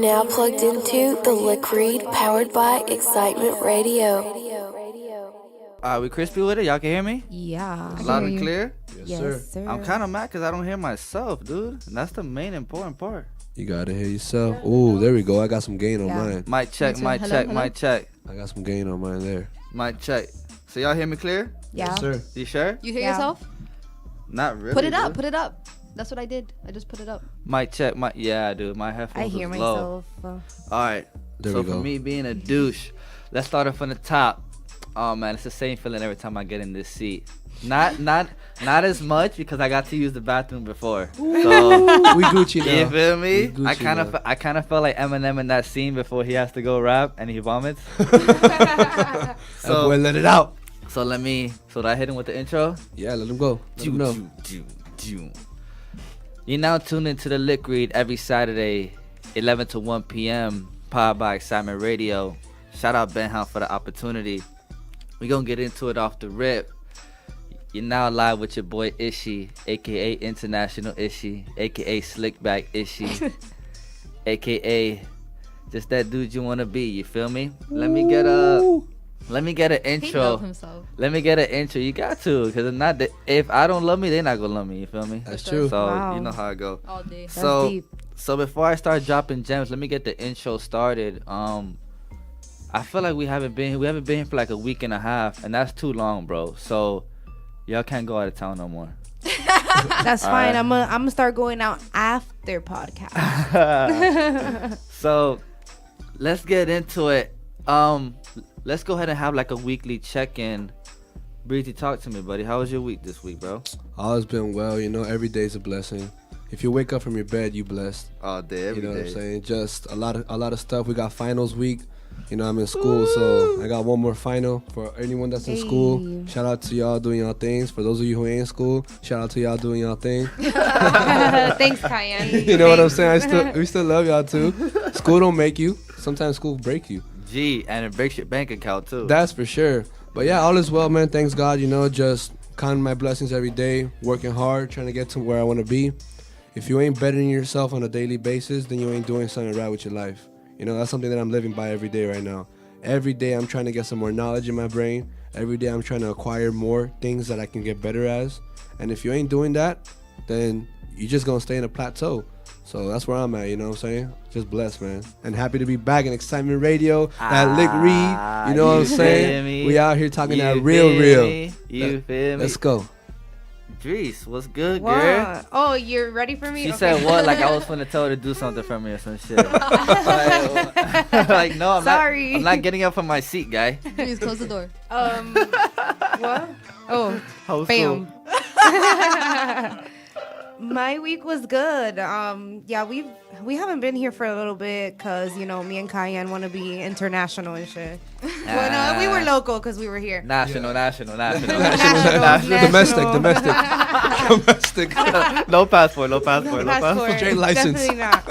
now plugged into the Lick Read powered by Excitement Radio. We crispy with it? Y'all can hear me? Yeah. Loud and clear? Yes, sir. I'm kind of mad because I don't hear myself, dude. And that's the main important part. You gotta hear yourself. Oh, there we go. I got some gain on mine. Mic check, mic check, mic check. I got some gain on mine there. Mic check. So y'all hear me clear? Yeah. Yes, sir. You sure? You hear yourself? Not really. Put it up. dude. Put it up. That's what I did. I just put it up. Mic check. Yeah, dude. My headphones I hear was low. myself. All right. There so we go. for me being a douche, let's start it from the top. Oh man, it's the same feeling every time I get in this seat. Not as much because I got to use the bathroom before. So We Gucci now. you feel me? We Gucci I kind of felt like Eminem in that scene before he has to go rap and he vomits. That boy, let it out. So did I hit him with the intro? Yeah, let him go. Let him know. You're now tuned into the Lick Read every Saturday, 11 to 1 p.m. Powered by Excitement Radio. Shout out Ben Hound for the opportunity. We're going to get into it off the rip. You're now live with your boy Ishy, a.k.a. International Ishy, a.k.a. Slickback Ishy, a.k.a. just that dude you want to be. You feel me? Let me get an He intro. loved himself. Let me get an intro. You got to, because if I don't love me, they're not going to love me. You feel me? That's For true. So, Wow. you know how it go. All day. So, deep. so before I start dropping gems, let me get the intro started. I feel like we haven't been here for like a week and a half, and that's too long, bro. So, y'all can't go out of town no more. That's fine. Alright. I'm gonna start going out after podcast. So, let's get into it. Let's go ahead and have like a weekly check-in. Breezy, talk to me, buddy. How was your week this week, bro? All has been well. You know, every day's a blessing. If you wake up from your bed, you blessed. All day, every You know day. what I'm saying? Just a lot of stuff. We got finals week. You know, I'm in school, so I got one more final for anyone that's in school. Hey. Shout out to y'all doing y'all things. For those of you who ain't in school, shout out to y'all doing y'all thing. Thanks, Kayan. You know what I'm saying? We still love y'all too. School don't make you. Sometimes school break you. Gee, and it breaks your bank account too. That's for sure. But yeah, all is well, man. Thanks God. You know, just counting my blessings every day, working hard, trying to get to where I want to be. If you ain't bettering yourself on a daily basis, then you ain't doing something right with your life. You know, that's something that I'm living by every day right now. Every day I'm trying to get some more knowledge in my brain. Every day I'm trying to acquire more things that I can get better as. And if you ain't doing that, then you're just going to stay in a plateau. So that's where I'm at, you know what I'm saying? Just blessed, man. And happy to be back in Excitement Radio, that Lick Read, you know what I'm feel saying? me? We out here talking that You real. feel me? You feel me? Let's go. Drees, what's good, girl? Wow. Oh, you're ready for me? She Okay. said what? Like I was finna tell her to do something for me or some shit. like no, Sorry. I'm not getting up from my seat, guy. Please close the door. What? Oh, How bam. My week was good. Yeah, we haven't been here for a little bit because you know me and Kayan want to be international and shit. Well, no, we were local because we were here. National. National. Domestic. No passport. No passport. Straight license. Definitely not.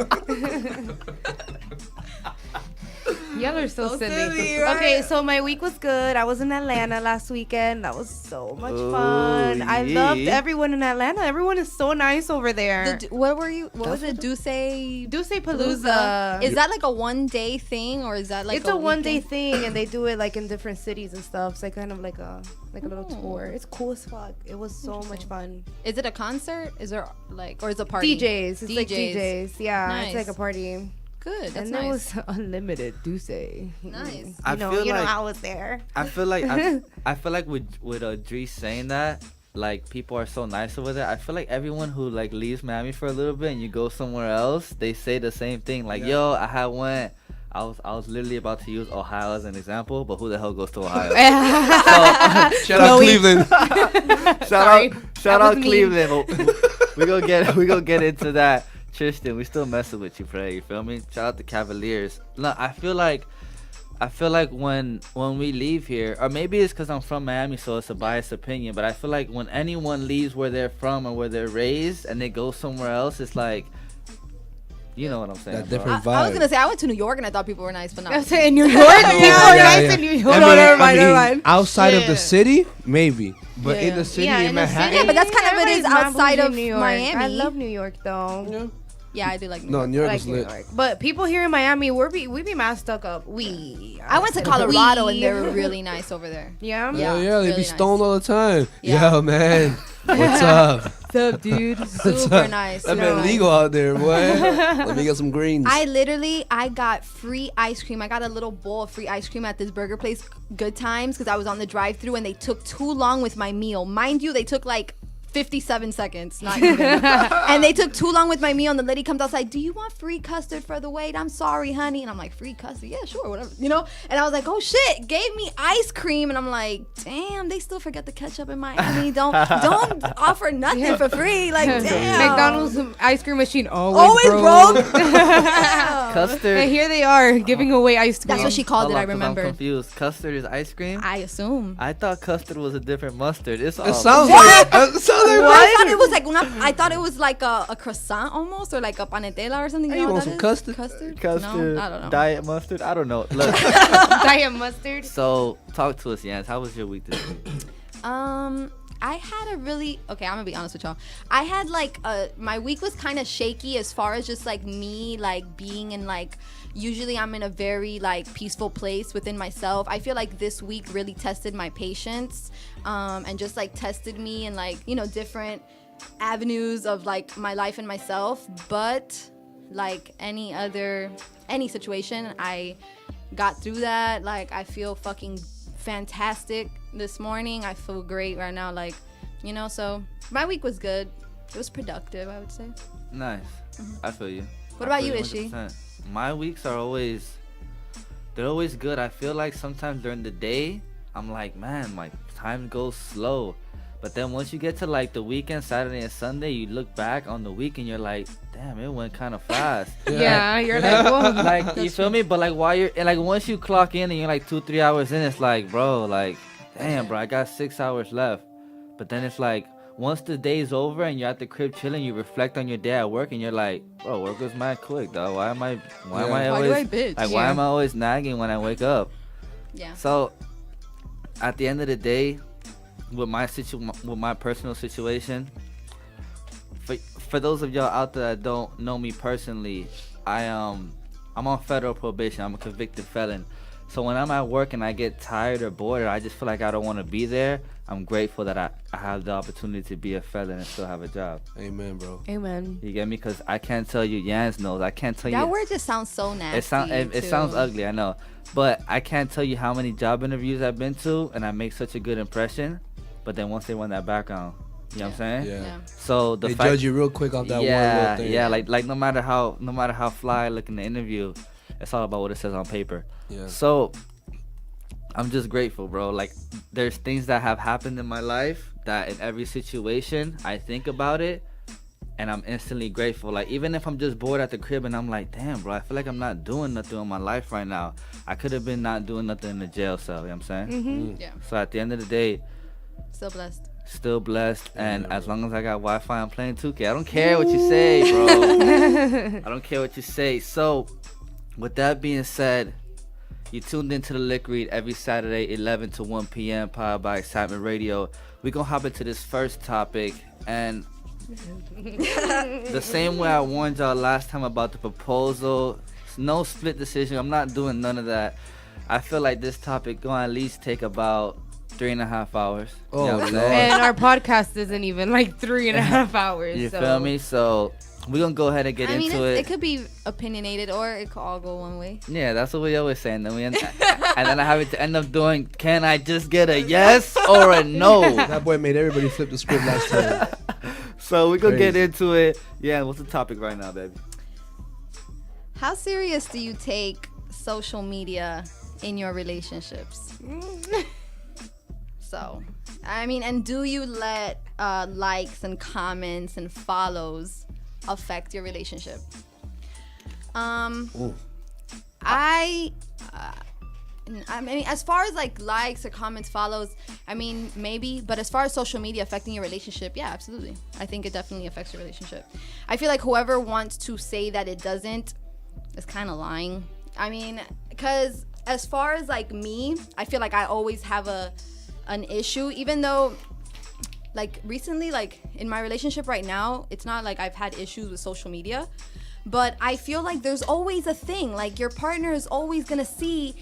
Y'all are so silly. Okay, so my week was good. I was in Atlanta last weekend. That was so much fun. I loved yeah. everyone in Atlanta. Everyone is so nice over there. What was it? Duce Palooza. Is that like a one-day thing or is that like It's a one-day weekend? thing, and they do it like in different cities and stuff. So kind of like a little tour. It's cool as fuck. It was so much fun. Is it a concert? Is there like, or is it a party? DJs. It's like DJs. Yeah, Nice. it's like a party. Good. That's And nice. there was unlimited Duce. Nice. I You know, feel like I was there. I feel like with Drees saying that, like people are so nice over there. I feel like everyone who like leaves Miami for a little bit and you go somewhere else, they say the same thing. Like, yo, I had one. I was literally about to use Ohio as an example, but who the hell goes to Ohio? Shout out Cleveland. Shout out was me. Cleveland. we gonna get into that. Tristan, we still messing with you, Frey. You feel me? Shout out the Cavaliers. Look, I feel like when we leave here, or maybe it's because I'm from Miami, so it's a biased opinion, but I feel like when anyone leaves where they're from or where they're raised and they go somewhere else, it's like, you know what I'm saying? That bro. different I was vibe. gonna say I went to New York and I thought people were nice, but not. In New York, people are nice in New York. I mean, outside of the city, maybe. But in Yeah. the city, Yeah, in in the Manhattan. city. Yeah, but that's kind of it is Everybody's outside bougie of in New York. Miami. I love New York though. Yeah. Yeah, I do like New No, York. New York Like is New lit. York. But people here in Miami, we be mad stuck up. I went to Colorado and they were really nice over there. Yeah. Yeah, Yeah, they really be nice. stoned all the time. Yeah. Yeah, man. What's up? What's up, dude? Super nice. That super been nice. legal out there, boy. Let me get some greens. I got free ice cream. I got a little bowl of free ice cream at this burger place, Good Times, because I was on the drive-thru and they took too long with my meal. Mind you, they took like 57 seconds, not even. And they took too long with my meal, and the lady comes outside, do you want free custard for the wait? I'm sorry, honey. And I'm like, free custard? Yeah, sure, whatever. You know? And I was like, oh shit, gave me ice cream. And I'm like, damn, they still forget the ketchup in Miami. Don't offer nothing for free. Like, damn. McDonald's ice cream machine Always broke. Custard. And here they are giving away ice cream. That's what she called it, I Hold on, 'cause remember. I'm confused. Custard is ice cream? I assume. I thought custard was a different mustard. It's all It sounds like I thought it was like I thought it was like a croissant almost, or like a panetela or something. Hey, You you know want what some that is? custard? custard. No, I don't know. Diet mustard. I don't know. Look. Diet mustard. So talk to us, Yanz. How was your week this week? I had a really I'm gonna be honest with y'all. I had like my week was kind of shaky as far as just like me like being in like, usually I'm in a very like peaceful place within myself. I feel like this week really tested my patience, and just like tested me in like, you know, different avenues of like my life and myself. But like any situation, I got through that. Like, I feel fucking fantastic this morning. I feel great right now, like, you know. So my week was good. It was productive, I would say. Nice. I feel you. What I about feel you, Ishy? 100%. My weeks are always good. I feel like sometimes during the day, I'm like, man, like time goes slow. But then once you get to like the weekend, Saturday and Sunday, you look back on the week and you're like, damn, it went kind of fast. Yeah, you're like, whoa. Like, you feel me? But like while you're, and like once you clock in and you're like 2-3 hours in, it's like, bro, like, damn, bro, I got 6 hours left. But then it's like, once the day's over and you're at the crib chilling, you reflect on your day at work and you're like, bro, work was mad quick, though. Why am I Why always, do I bitch? like, why am I always nagging when I wake up? Yeah. So, at the end of the day, with my personal situation, for those of y'all out there that don't know me personally, I'm on federal probation. I'm a convicted felon. So when I'm at work and I get tired or bored or I just feel like I don't want to be there, I'm grateful that I have the opportunity to be a felon and still have a job. Amen, bro. Amen. You get me? Because I can't tell you, Yanz knows. I can't tell you. That word just sounds so nasty. It sounds ugly, I know. But I can't tell you how many job interviews I've been to and I make such a good impression. But then once they run that background, you know what I'm saying? Yeah. So the They fact, judge you real quick off that one little thing. yeah, like no matter how fly I look in the interview, it's all about what it says on paper. Yeah. So I'm just grateful, bro. Like, there's things that have happened in my life that in every situation I think about it and I'm instantly grateful. Like, even if I'm just bored at the crib and I'm like, damn, bro, I feel like I'm not doing nothing in my life right now. I could have been not doing nothing in the jail cell, you know what I'm saying? Yeah. So at the end of the day, Still blessed. and as long as I got Wi-Fi, I'm playing 2K. I don't care what you say, bro. I don't care what you say. So, with that being said, you tuned into the Lick Read every Saturday, 11 to 1 p.m. powered by Excitement Radio. We're going to hop into this first topic. And the same way I warned y'all last time about the proposal, no split decision. I'm not doing none of that. I feel like this topic going to at least take about 3.5 hours. Oh, You know what I'm Lord. saying? And our podcast isn't even like 3.5 hours. You so. feel me? So we're going to go ahead and get I mean, into it could be opinionated or it could all go one way. Yeah, that's what we always say. And then and then I have it to end up doing, can I just get a yes or a no? That boy made everybody flip the script last time. So we're going to get Crazy. into it. Yeah, what's the topic right now, baby? How serious do you take social media in your relationships? So, I mean, and do you let likes and comments and follows affect your relationship? Ooh. I mean, as far as like likes or comments, follows, I mean, maybe, but as far as social media affecting your relationship, yeah, absolutely. I think it definitely affects your relationship. I feel like whoever wants to say that it doesn't is kind of lying. I mean, because as far as like me, I feel like I always have an issue, even though like recently, like in my relationship right now, it's not like I've had issues with social media, But I feel like there's always a thing. Like, your partner is always gonna see.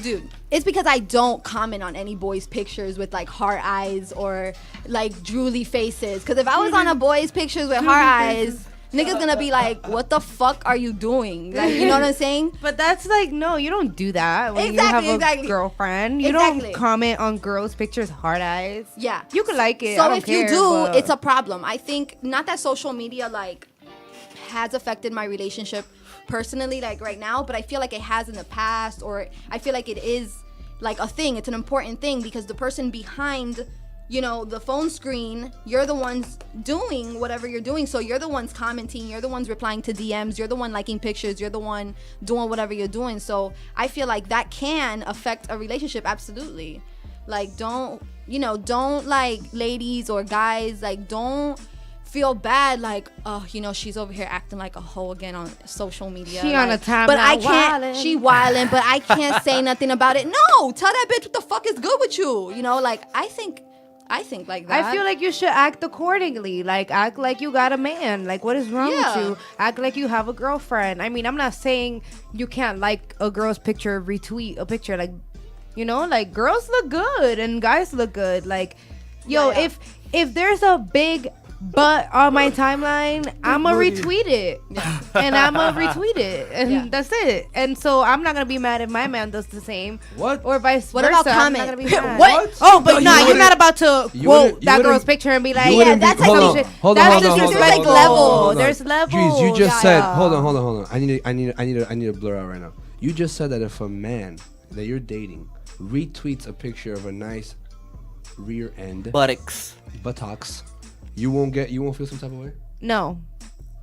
Dude, it's because I don't comment on any boys' pictures with like heart eyes or like drooly faces. Because if I was on a boy's pictures with heart eyes, niggas gonna be like, what the fuck are you doing? Like, you know what I'm saying? But that's like, no, you don't do that when you have a girlfriend. You don't comment on girls' pictures, hard eyes. Yeah. You could like it. So I don't if care, you do, but it's a problem. I think not that social media like has affected my relationship personally like right now, but I feel like it has in the past, or I feel like it is like a thing. It's an important thing because the person behind, you know, the phone screen, you're the ones doing whatever you're doing. So you're the ones commenting, you're the ones replying to DMs, you're the one liking pictures, you're the one doing whatever you're doing. So I feel like that can affect a relationship, absolutely. Like, don't like, ladies or guys, like, don't feel bad like, oh, you know, she's over here acting like a hoe again on social media. She like, on a time, but I can't. wildin'. She wilding, but I can't say nothing about it. No, tell that bitch what the fuck is good with you. You know, like I think like that. I feel like you should act accordingly. Like, act like you got a man. Like, what is wrong with you? Act like you have a girlfriend. I mean, I'm not saying you can't like a girl's picture, retweet a picture. Like, you know, like, girls look good and guys look good. Like, yo, if there's a big butt on my timeline, I'ma retweet it. And I'ma retweet it. And that's it. And so I'm not gonna be mad if my man does the same. What? Or vice What versa. about comment? I'm not gonna be mad. What? Oh, but No, you're not about to quote that girl's picture and be like, wouldn't that's be- like hold some on, shit. hold That's on, hold on, disrespectful. hold on, hold on. There's levels. Jeez, you just said. Yeah. Hold on. I need to blur out right now. You just said that if a man that you're dating retweets a picture of a nice rear end Buttocks. you won't feel some type of way. No.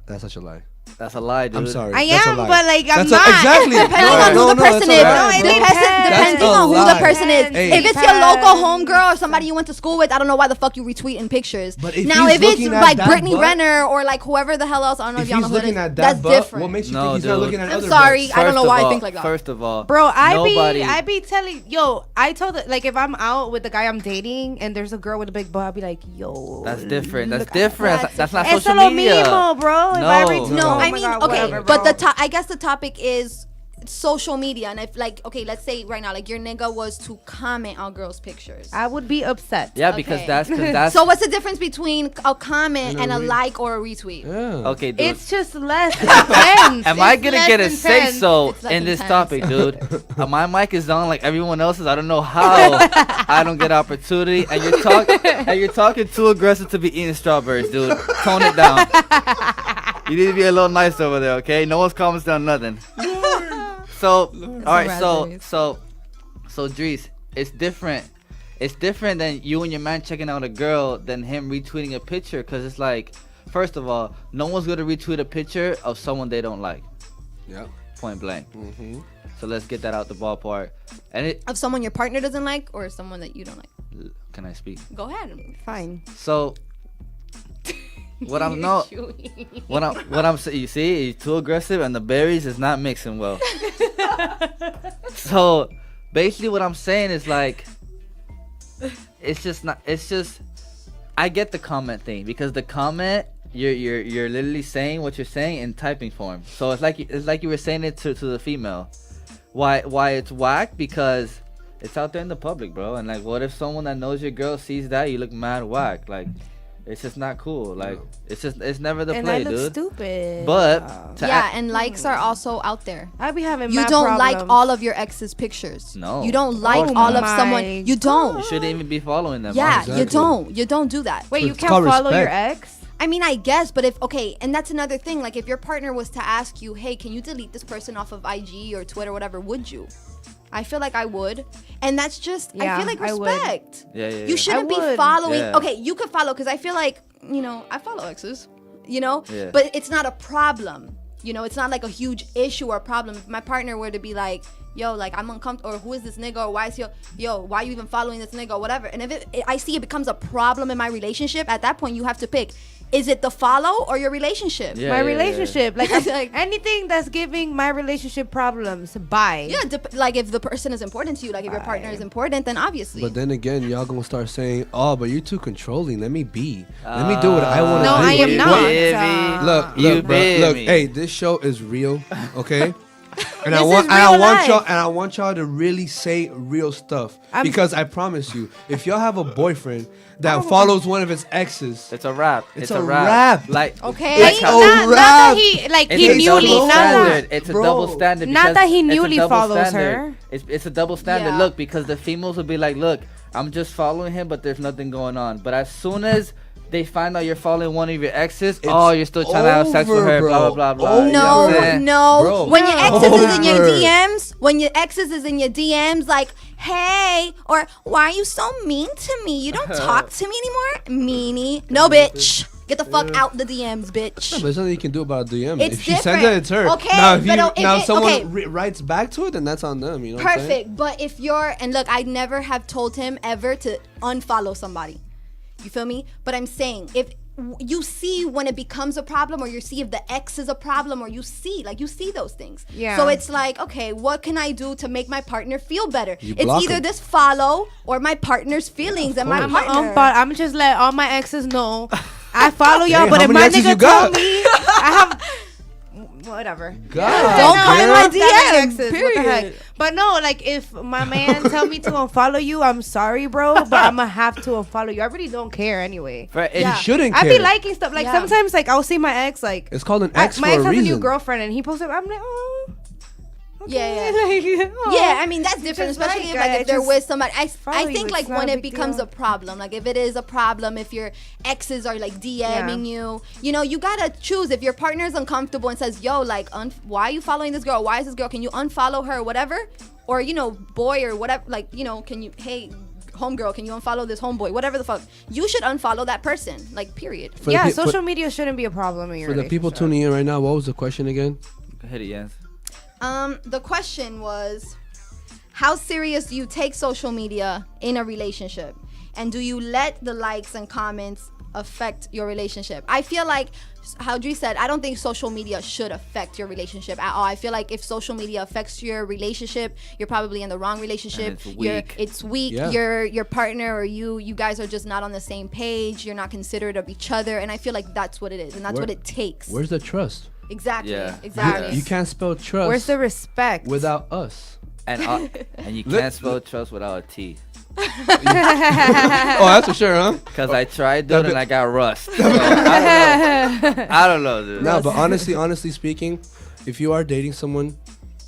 That's such a lie. That's a lie, dude. I'm sorry. I That's a am, lie. but like, I'm That's not. exactly. Depending on who the person is. Depending on who the person is. Hey. If it's your local homegirl or somebody you went to school with, I don't know why the fuck you retweeting pictures. But if now, he's if it's looking at like that Brittany butt- Renner or like whoever the hell else, I don't know if If y'all know he's who it looking is. at That's that butt, different. what makes you No, think he's not dude. looking at I'm other sorry. butts? I don't know why I all- think like that. First of all, Bro, nobody. I be telling, yo, I told it, like, if I'm out with the guy I'm dating and there's a girl with a big butt, I'll be like, yo. That's different. That's look at different. that. That's not It's social lo media. mismo, bro. If No. I retweet- No, oh I my mean, God, okay, whatever, but bro. I guess the topic is social media, and if like, okay, let's say right now, like your nigga was to comment on girls' pictures. I would be upset. Yeah, because Okay. that's So what's the difference between a comment and a re- like or a retweet? Yeah. okay, dude. It's just less intense. Am I It's gonna less get a say intense. so It's less in this intense. topic, dude? My mic is on like everyone else's. I don't know how I don't get opportunity, and you're talking too aggressive to be eating strawberries, dude. Tone it down. You need to be a little nice over there, okay? No one's commenting on nothing. So, all right, so Dries, it's different. It's different than you and your man checking out a girl than him retweeting a picture, because it's like, first of all, no one's gonna retweet a picture of someone they don't like. Yeah. Point blank. Mm-hmm. So let's get that out the ballpark. And it, Of someone your partner doesn't like or someone that you don't like? can I speak? Go ahead. Fine. So what I'm saying, you see, he's too aggressive and the berries is not mixing well. So basically what I'm saying is like, it's just I get the comment thing, because the comment you're literally saying what you're saying in typing form. So it's like you were saying it to the female. Why it's whack? Because it's out there in the public, bro. And like, what if someone that knows your girl sees that, you look mad whack? Like, it's just not cool. Like, it's never the And play, I look dude. stupid. But to Yeah, and likes are also out there. I be having You mad don't like problems. all of your ex's pictures. No. You don't like course all not. of someone. My You don't. you shouldn't even be following them. Yeah, honestly. you Exactly. don't. You don't do that. Wait, you It's can't called follow your respect. ex? I mean, I guess, but and that's another thing. Like, if your partner was to ask you, hey, can you delete this person off of IG or Twitter, whatever, would you? I feel like I would. And that's just, I Yeah, feel like I would. respect. Yeah. You shouldn't be would. following. Yeah. Okay, you could follow, because I feel like, I follow exes, Yeah. but it's not a problem. It's not like a huge issue or problem. If my partner were to be like, yo, like, I'm uncomfortable, or who is this nigga, or why is why are you even following this nigga, or whatever. And if I see it becomes a problem in my relationship, at that point you have to pick, Is it the follow or your relationship? Yeah, my yeah, relationship, like, Like- anything that's giving my relationship problems, bye. Yeah, like if the person is important to you, like if your partner is important, then obviously. But then again, y'all gonna start saying, "Oh, but you're too controlling. Let me be. Let me do what I want to No, do." I am You not. feel me? Look, You look, bro. feel Look, me? hey, this show is real, okay? And I This want, is and I real want life. y'all, and I want y'all to really say real stuff because I promise you, if y'all have a boyfriend that follows one of his exes, It's a rap. It's a rap. Like Okay. like It's how- a not rap. that he, like, It's he a newly, double not standard. that. It's a Bro. double standard. Not because that he it's a newly double follows standard. her. It's a double standard. Yeah. Look, because the females will be like, look, I'm just following him, but there's nothing going on. But as soon as they find out you're following one of your exes, you're still trying to have sex with over, her, bro. blah, blah, blah, blah. You know No, what I'm saying? no. Bro. When your exes is in your Over. DMs, when your exes is in your DMs, like, hey, or why are you so mean to me? You don't talk to me anymore, meanie. No, bitch. Get the fuck out the DMs, bitch. but there's nothing you can do about a DM. It's if she sends different. it, it's her. Okay, now, if, but if someone okay. writes back to it, then that's on them. You know what I'm saying? Perfect. But if you're, and look, I never have told him ever to unfollow somebody. You feel me? But I'm saying, if you see when it becomes a problem, or you see if the ex is a problem, or you see those things. Yeah. So it's like, okay, what can I do to make my partner feel better? You It's block either 'em. this follow or my partner's feelings and my partner. I'm just let all my exes know I follow y'all, Hey, but how if many my exes nigga you got? told me I have whatever. God, Don't come in my That many DM, exes, what the heck? But no, like, if my man tell me to unfollow you, I'm sorry, bro, but I'm gonna have to unfollow you. I really don't care anyway. Right, Yeah. You shouldn't I care. be liking stuff like Yeah. sometimes, like, I'll see my ex, like, It's called an ex my for ex a has a new reason. girlfriend and he posted, I'm like, oh, Yeah, okay. Like, oh. Yeah, I mean that's different, just especially like, if, like I if they're just with somebody. I follow you, think it's like not when a it big becomes deal. a problem, like if it is a problem, if your exes are like DMing you, you gotta choose. If your partner is uncomfortable and says, "Yo, like, why are you following this girl? Why is this girl? Can you unfollow her, or whatever?" Or boy or whatever, like can you, hey, homegirl, can you unfollow this homeboy? Whatever the fuck, you should unfollow that person. Like, period. For the Yeah, pe- social media shouldn't be a problem in your For the people relationship. tuning in right now, what was the question again? Hit it, Yanz. The question was, how serious do you take social media in a relationship? And do you let the likes and comments affect your relationship? I feel like, how Dre said, I don't think social media should affect your relationship at all. I feel like if social media affects your relationship, you're probably in the wrong relationship. And it's weak. It's weak. Yeah. Your partner or you guys are just not on the same page. You're not considerate of each other. And I feel like that's what it is. And that's Where- what it takes. Where's the trust? Exactly. Yeah. Exactly. You can't spell trust Where's the respect? without us. And you Look- can't spell trust without a T. Oh, that's for sure, huh? Because I tried, dude, and I got rust. So, I don't know, dude. No, but honestly speaking, if you are dating someone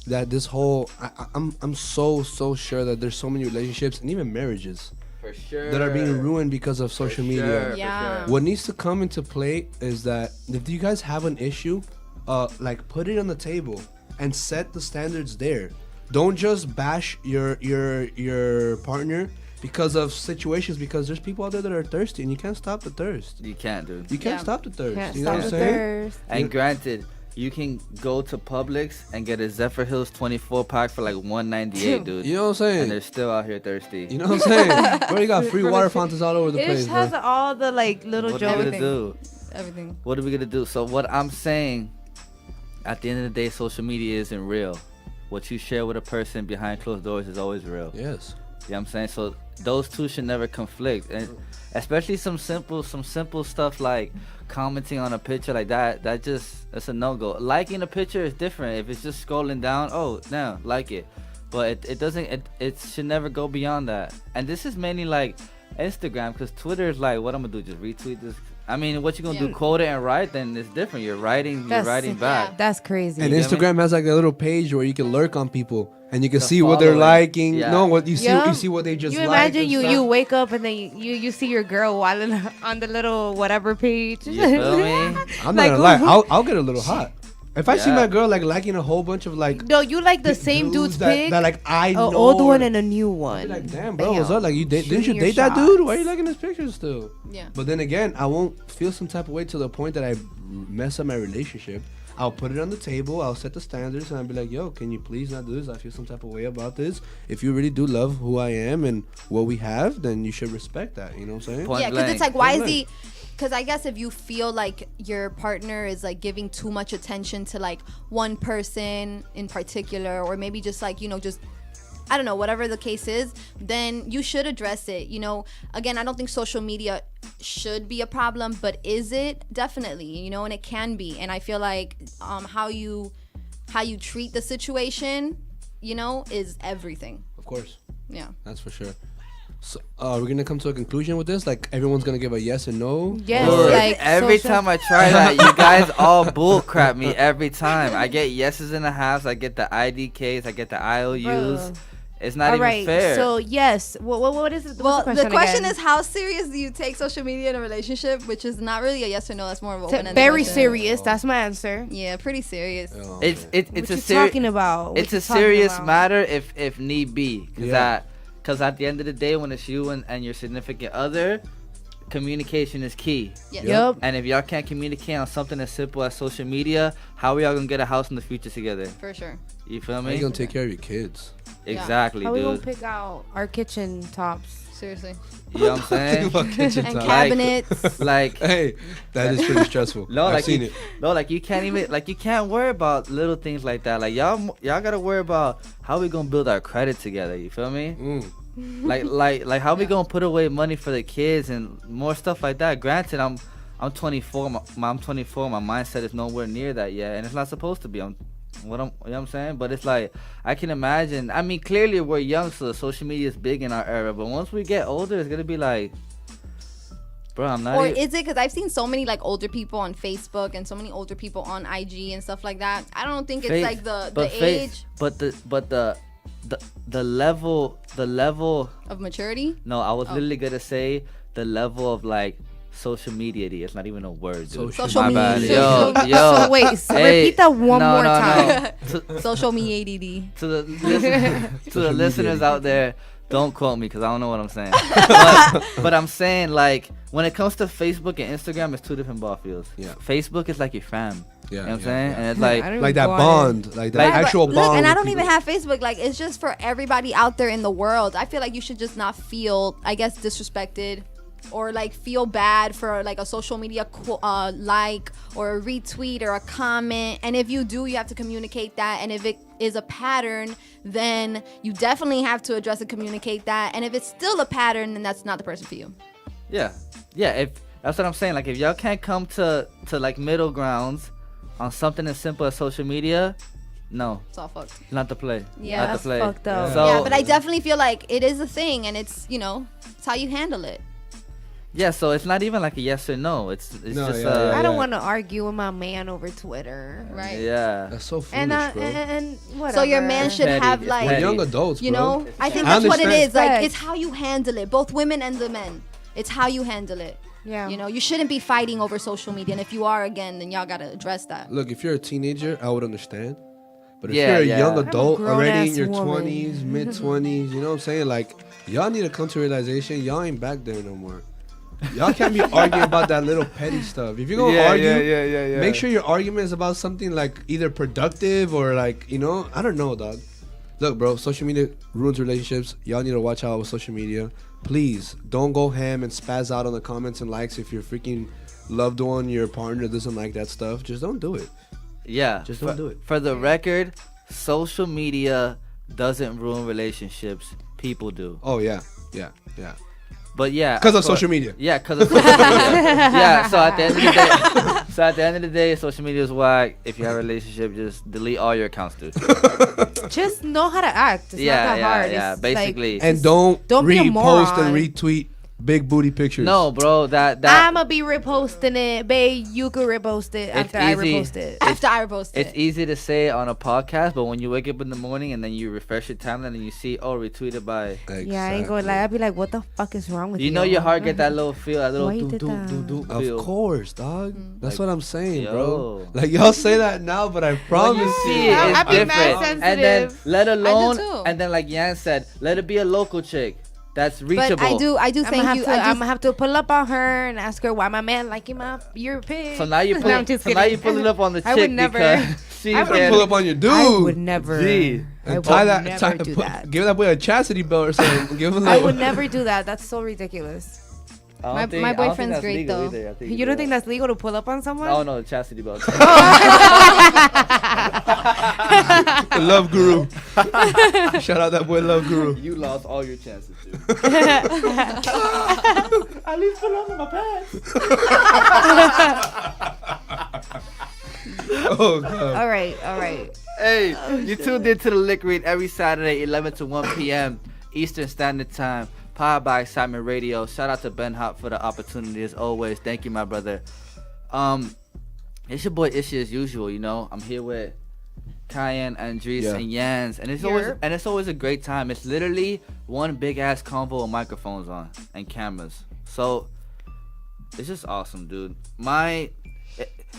that this whole, I'm so sure that there's so many relationships and even marriages For sure. that are being ruined because of social media. Sure, for Yeah. sure. What needs to come into play is that if you guys have an issue, like put it on the table and set the standards there. Don't just bash your partner because of situations, because there's people out there that are thirsty and you can't stop the thirst. You can't, dude. You can't Yeah. stop the thirst. Can't You know what stop I'm the saying? thirst. And granted, you can go to Publix and get a Zephyr Hills 24 pack for like $198, dude. You know what I'm And saying? they're still out here thirsty. You know what I'm saying? Bro, you got free water fountains all over the It place, just bro. has all the, like, little What are we jokes. gonna do? Everything. What are we gonna do? So what I'm saying, at the end of the day, social media isn't real. What you share with a person behind closed doors is always real. Yes. You know what I'm saying? So those two should never conflict. And especially some simple stuff like commenting on a picture like that, that's a no-go. Liking a picture is different. If it's just scrolling down, oh, no, like it. But it should never go beyond that. And this is mainly like Instagram, because Twitter is like, what I'm gonna do, just retweet this? I mean, what you gonna do, quote it and write? Then it's different. You're writing back. That's crazy. And You get me? Instagram has like a little page where you can lurk on people and you can To see what they're follow it. liking. Yeah. No, what you see, Yeah. you see what they just You like. imagine and you stuff. wake up and then you see your girl while on the little whatever page. You feel me? I'm not like, gonna lie, I'll get a little hot. If I see Yeah. my girl like liking a whole bunch of like No, you like the same dude's that, pic, that like I an know, old one or- and a new I'll one. be like, damn, bro, what's Bam. up? Like, didn't you Shooting your date that dude? shots. Why are you liking his pictures still? Yeah. But then again, I won't feel some type of way to the point that I mess up my relationship. I'll put it on the table. I'll set the standards, and I'll be like, "Yo, can you please not do this? I feel some type of way about this. If you really do love who I am and what we have, then you should respect that." You know what I'm saying? Point Yeah, because blank. it's like, why is Point he? because I guess if you feel like your partner is like giving too much attention to like one person in particular, or maybe just like, you know, just I don't know, whatever the case is, then you should address it. You know, again, I don't think social media should be a problem, but is it? Definitely, you know, and it can be. And I feel like how you treat the situation, you know, is everything. Of course. Yeah. That's for sure. So, we're gonna come to a conclusion with this. Like, everyone's gonna give a yes and no. Yes, Look, like every social- time I try that, you guys all bull crap me every time. I get yeses in the halves. I get the IDKs. I get the IOUs. Bro. It's not All even right, fair. so yes. What is it? Well, What's the question again? is, how serious do you take social media in a relationship? Which is not really a yes or no. That's more of an open-ended Very question. serious. That's my answer. Yeah, pretty serious. Oh, it's okay. it's What a you serious talking about? it's What a you talking serious about? matter if need be. Yeah. Because at the end of the day, when it's you and your significant other, communication is key. Yes. Yup. And if y'all can't communicate on something as simple as social media, how are y'all gonna get a house in the future together? For sure. You feel How me? you gonna take care of your kids? Exactly, How we gonna dude. pick out our kitchen tops? Seriously. You know what I'm saying? About kitchen And time. cabinets. Like, Hey, that is pretty stressful. no, I've like seen you, it. no, like you can't even like you can't worry about little things like that. Like y'all gotta worry about how we gonna build our credit together. You feel me? Like how we gonna put away money for the kids and more stuff like that. Granted, I'm 24. I'm 24. My mindset is nowhere near that yet, and it's not supposed to be. You know what I'm saying? But it's like I can imagine. I mean, clearly we're young, so social media is big in our era. But once we get older, it's gonna be like, bro, I'm not. Or even- is it because I've seen so many like older people on Facebook and so many older people on IG and stuff like that? I don't think it's Face- like the but age but the level of maturity. no, I was literally gonna say the level of like social media. It's not even a word, dude. Social My bad. media. Yo, So wait, so hey, repeat that one no, more no, time. No. Social media ADD. To the listeners media. out there, don't quote me because I don't know what I'm saying. but I'm saying, like, when it comes to Facebook and Instagram, it's two different ball fields. Yeah. Facebook is like your fam. Yeah, You know what I'm yeah, saying? yeah. And it's I like, don't Like that go on bond, like that Like- actual bond. Look, and I with don't even people. have Facebook. Like, it's just for everybody out there in the world. I feel like you should just not feel, I guess, disrespected or like feel bad for like a social media like or a retweet or a comment. And if you do, you have to communicate that. And if it is a pattern, then you definitely have to address and communicate that. And if it's still a pattern, then that's not the person for you. yeah. If that's what I'm saying. Like, if y'all can't come to like middle grounds on something as simple as social media, no, It's all fucked. not the play. Yeah, not that's the play. fucked up. So, Yeah, but I definitely feel like it is a thing, and it's, you know, it's how you handle it. yeah, so it's not even like a yes or no. It's No, just yeah, yeah, I don't yeah. want to argue with my man over Twitter. Right. yeah. That's so foolish, And bro. and whatever. So your man should petty, have it's like, petty. We're young adults, you bro. know, I think I that's what it understand. is. Like, Respect. it's how you handle it, both women and the men. It's how you handle it. Yeah. You know, you shouldn't be fighting over social media. And if you are, again, then y'all got to address that. Look, if you're a teenager, I would understand. But if Yeah, you're a yeah. young I'm a adult already in grown-ass your woman. 20s, mid 20s, you know what I'm saying? Like, y'all need to come to realization, y'all ain't back there no more. Y'all can't be arguing about that little petty stuff. If you're gonna argue, make sure your argument is about something like either productive or like, you know, I don't know, dog. Look, bro, social media ruins relationships. Y'all need to watch out with social media. Please don't go ham and spaz out on the comments and likes if your freaking loved one, your partner doesn't like that stuff. Just don't do it. Yeah. Just don't do it. For the record, social media doesn't ruin relationships. People do. Oh yeah. But yeah, Because of course- social media. Yeah, because of social media. Yeah, so at the end of the day, social media is whack. If you have a relationship, just delete all your accounts, dude. Just know how to act. It's Yeah, not that yeah, hard. yeah, It's basically. Like, And don't Don't be a repost and moron. retweet big booty pictures. No, bro, that I'ma be reposting it, babe. You could repost it It's after I easy. repost it. After I repost it's it. easy to say on a podcast, but when you wake up in the morning and then you refresh your timeline and you see, oh, retweeted by, Yeah, I ain't gonna lie. I'd be like, what the fuck is wrong with you? you know, your heart get that little feel, that little Why you do did do that? do do Of feel. course, dog. That's Like, what I'm saying, yo. bro. Like, y'all say that now, but I When promise you see Yeah, it, it's I be mad different. And then sensitive. let alone, too. and then like Yanz said, let it be a local chick that's reachable. But I do I'm thank gonna, you. I'm gonna have to pull up on her and ask her why my man liking your pic. So now you pull, No, I'm just so now kidding. you pull it up on the I would chick never. because she's I would getting- pull up on your dude. I would never. Gee. I would tie that, never do that. give that boy a chastity belt or something. Give him I a would never do that. That's so ridiculous. My boyfriend's great, though. You don't think that's legal to pull up on someone? Oh no, the chastity belt. The Love Guru. Shout out that boy Love Guru. You lost all your chances, dude. At least put on my pants. Oh god. All right. Hey, you tuned into the Lick Read every Saturday, 11 to 1 p.m. Eastern Standard Time. Powered by Excitement Radio. Shout out to Ben Hop for the opportunity as always. Thank you, my brother. It's your boy Ishy as usual. You know, I'm here with Kayan, Andrys, and Yanz, and it's always a great time. It's literally one big ass convo of microphones on and cameras. So it's just awesome, dude.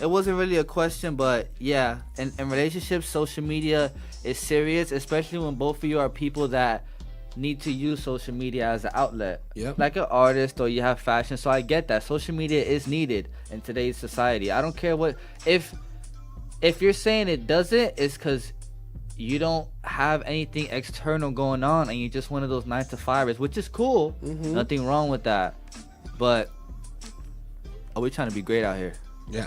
It wasn't really a question, but yeah, in relationships, social media is serious, especially when both of you are people that need to use social media as an outlet. Yep. Like an artist or you have fashion. So I get that. Social media is needed in today's society. I don't care what if you're saying it doesn't, it's because you don't have anything external going on and you're just one of those 9-to-5ers, which is cool. Mm-hmm. Nothing wrong with that. But are we trying to be great out here? Yeah.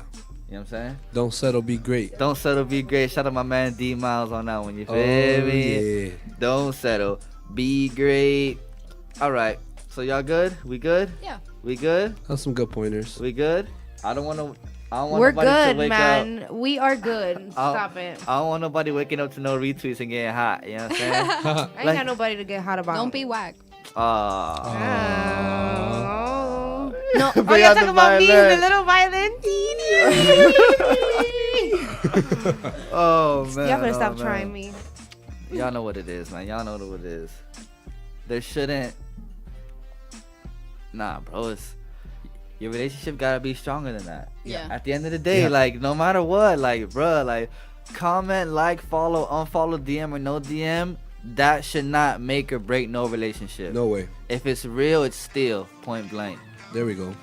You know what I'm saying? Don't settle, be great. Don't settle, be great. Shout out my man D Miles on that one. You feel me? Yeah. Don't settle, be great. All right. So y'all good? We good? Yeah. We good? That's some good pointers. We good? I don't want We're nobody good, to wake man. up. We are good. Stop it. I don't want nobody waking up to no retweets and getting hot. You know what I'm saying? I ain't got nobody to get hot about. Don't be whack. Oh. No. Oh, you're talking about me, the little Valentini. Oh man. Y'all better stop trying me. Y'all know what it is, man. Y'all know what it is. There shouldn't. Nah, bro. Your relationship gotta be stronger than that. Yeah. At the end of the day, like no matter what, like bro, like comment, like, follow, unfollow, DM or no DM, that should not make or break no relationship. No way. If it's real, it's still point blank. There we go.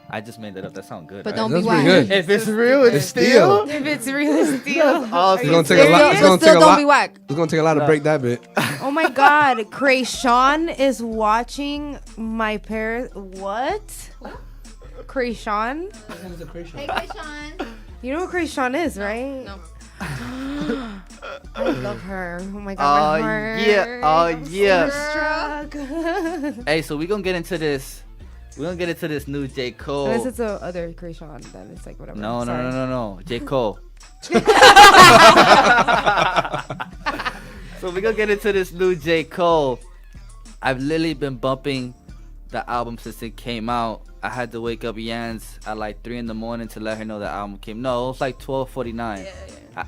I just made that up. That sounds good. But right? don't That's be pretty whack. good. If it's real, it's still. If it's real, it's still. Awesome. It's gonna take a lot. It's gonna take Still a don't lot. be whack. It's gonna take a lot to break that bit. Oh my God, Krayshawn is watching my parents. What? Krayshawn? Hey, Krishan. You know what Krayshawn is, right? No. I love her. Oh my God, my heart. Yeah. Oh yeah. Struck. Hey, so we gonna get into this. We're gonna get into this new J. Cole. Unless it's a other Krayshawn, then it's like whatever. No. J. Cole. So we're gonna get into this new J. Cole. I've literally been bumping the album since it came out. I had to wake up Yanz at like 3 in the morning to let her know the album came. No, it was like 12:49. Yeah.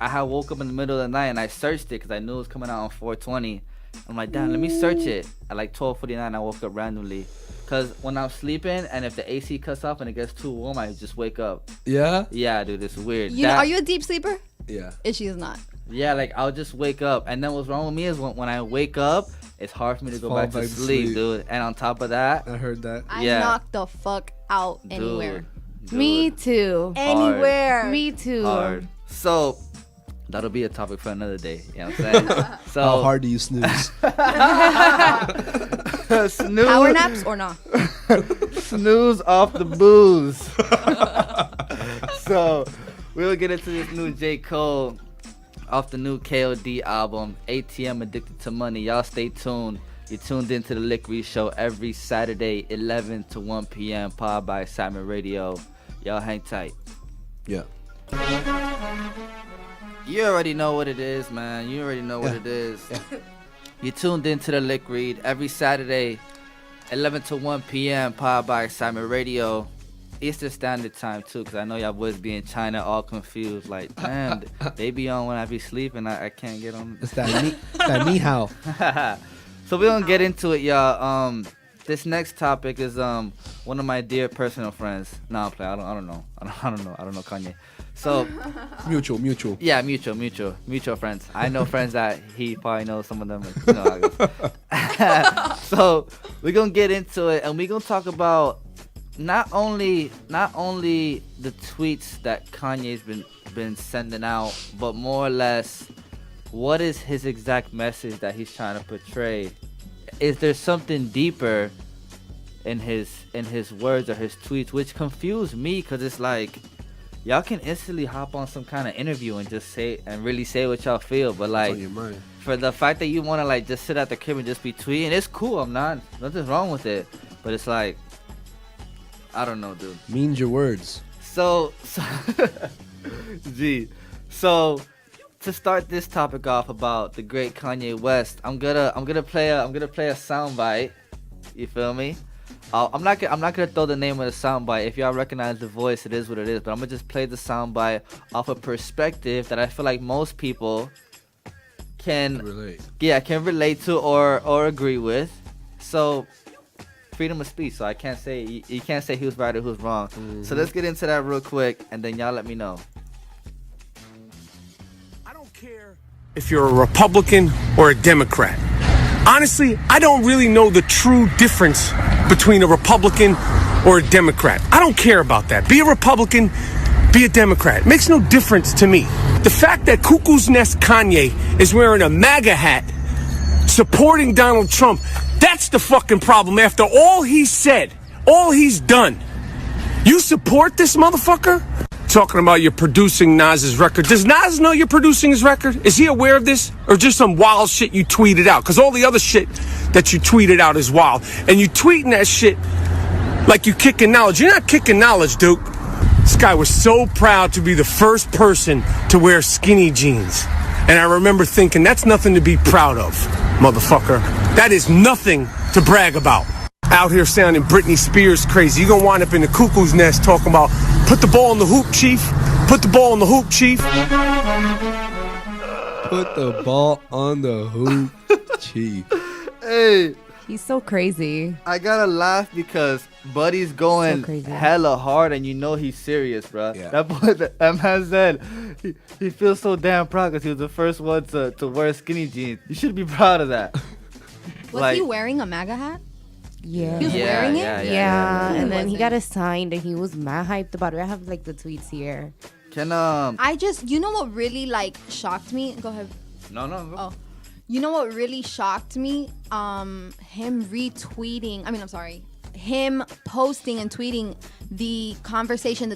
I had woke up in the middle of the night and I searched it because I knew it was coming out on 420. I'm like, damn, let me search it. At like 12:49, I woke up randomly. Because when I'm sleeping and if the AC cuts off and it gets too warm, I just wake up. Yeah? Yeah, dude, it's weird. Are you a deep sleeper? Yeah. She is not. Yeah, like I'll just wake up. And then what's wrong with me is when I wake up, it's hard for me to go back to sleep, dude. And on top of that, I heard that. I knock the fuck out anywhere. Dude, Me too. Anywhere. Me too. hard. So that'll be a topic for another day. You know what I'm saying? So How hard do you snooze? snooze, Power naps or not? snooze off the booze. So we'll get into this new J. Cole off the new KOD album, ATM Addicted to Money. Y'all stay tuned. You're tuned into the Lick Read Show every Saturday, 11 to 1 p.m. Powered by Excitement Radio. Y'all hang tight. Yeah. You already know what it is, man. You already know what it is. You're tuned into the Lick Read every Saturday, 11 to 1 p.m. Powered by Excitement Radio. Eastern Standard Time, too, because I know y'all boys be in China all confused. Like, damn, they be on when I be sleeping. I can't get on. It's that ni hao. So we're going to get into it, y'all. This next topic is one of my dear personal friends. No, I'm playing. I don't know. I don't know Kanye. So Mutual. yeah, mutual friends. I know friends that he probably knows some of them. You know how it goes. So we're gonna get into it, and we're gonna talk about not only the tweets that Kanye's been sending out, but more or less what is his exact message that he's trying to portray. Is there something deeper in his words or his tweets, which confused me because it's like y'all can instantly hop on some kind of interview and just say and really say what y'all feel, but like for the fact that you want to like just sit at the crib and just be tweeting, it's cool. Nothing's wrong with it, but it's like I don't know, dude. Means your words. So Gee. So to start this topic off about the great Kanye West, I'm gonna play a soundbite. You feel me? I'm not gonna throw the name of the soundbite. If y'all recognize the voice, it is what it is. But I'm gonna just play the soundbite off a perspective that I feel like most people can relate to or agree with. So freedom of speech. So I can't say you can't say who's right or who's wrong. Mm-hmm. So let's get into that real quick, and then y'all let me know. I don't care if you're a Republican or a Democrat. Honestly, I don't really know the true difference between a Republican or a Democrat. I don't care about that. Be a Republican, be a Democrat. It makes no difference to me. The fact that Cuckoo's Nest Kanye is wearing a MAGA hat supporting Donald Trump, that's the fucking problem. After all he said, all he's done, you support this motherfucker? Talking about you're producing Nas's record. Does Nas know you're producing his record? Is he aware of this? Or just some wild shit you tweeted out? Because all the other shit that you tweeted out is wild. And you tweeting that shit like you kicking knowledge. You're not kicking knowledge, Duke. This guy was so proud to be the first person to wear skinny jeans. And I remember thinking, that's nothing to be proud of, motherfucker. That is nothing to brag about. Out here sounding Britney Spears crazy. You're going to wind up in the cuckoo's nest talking about, put the ball in the hoop, chief. Put the ball in the hoop, chief. Put the ball on the hoop, chief. Hey. He's so crazy. I gotta laugh because Buddy's going hella hard and you know he's serious, bro. Yeah. That boy, that man said he feels so damn proud because he was the first one to wear skinny jeans. You should be proud of that. Was he wearing a MAGA hat? Yeah. He was wearing it? Yeah. And then he got it signed and he was mad hyped about it. I have like the tweets here. You know what really like shocked me? Go ahead. No, go. Oh. You know what really shocked me? Him posting and tweeting the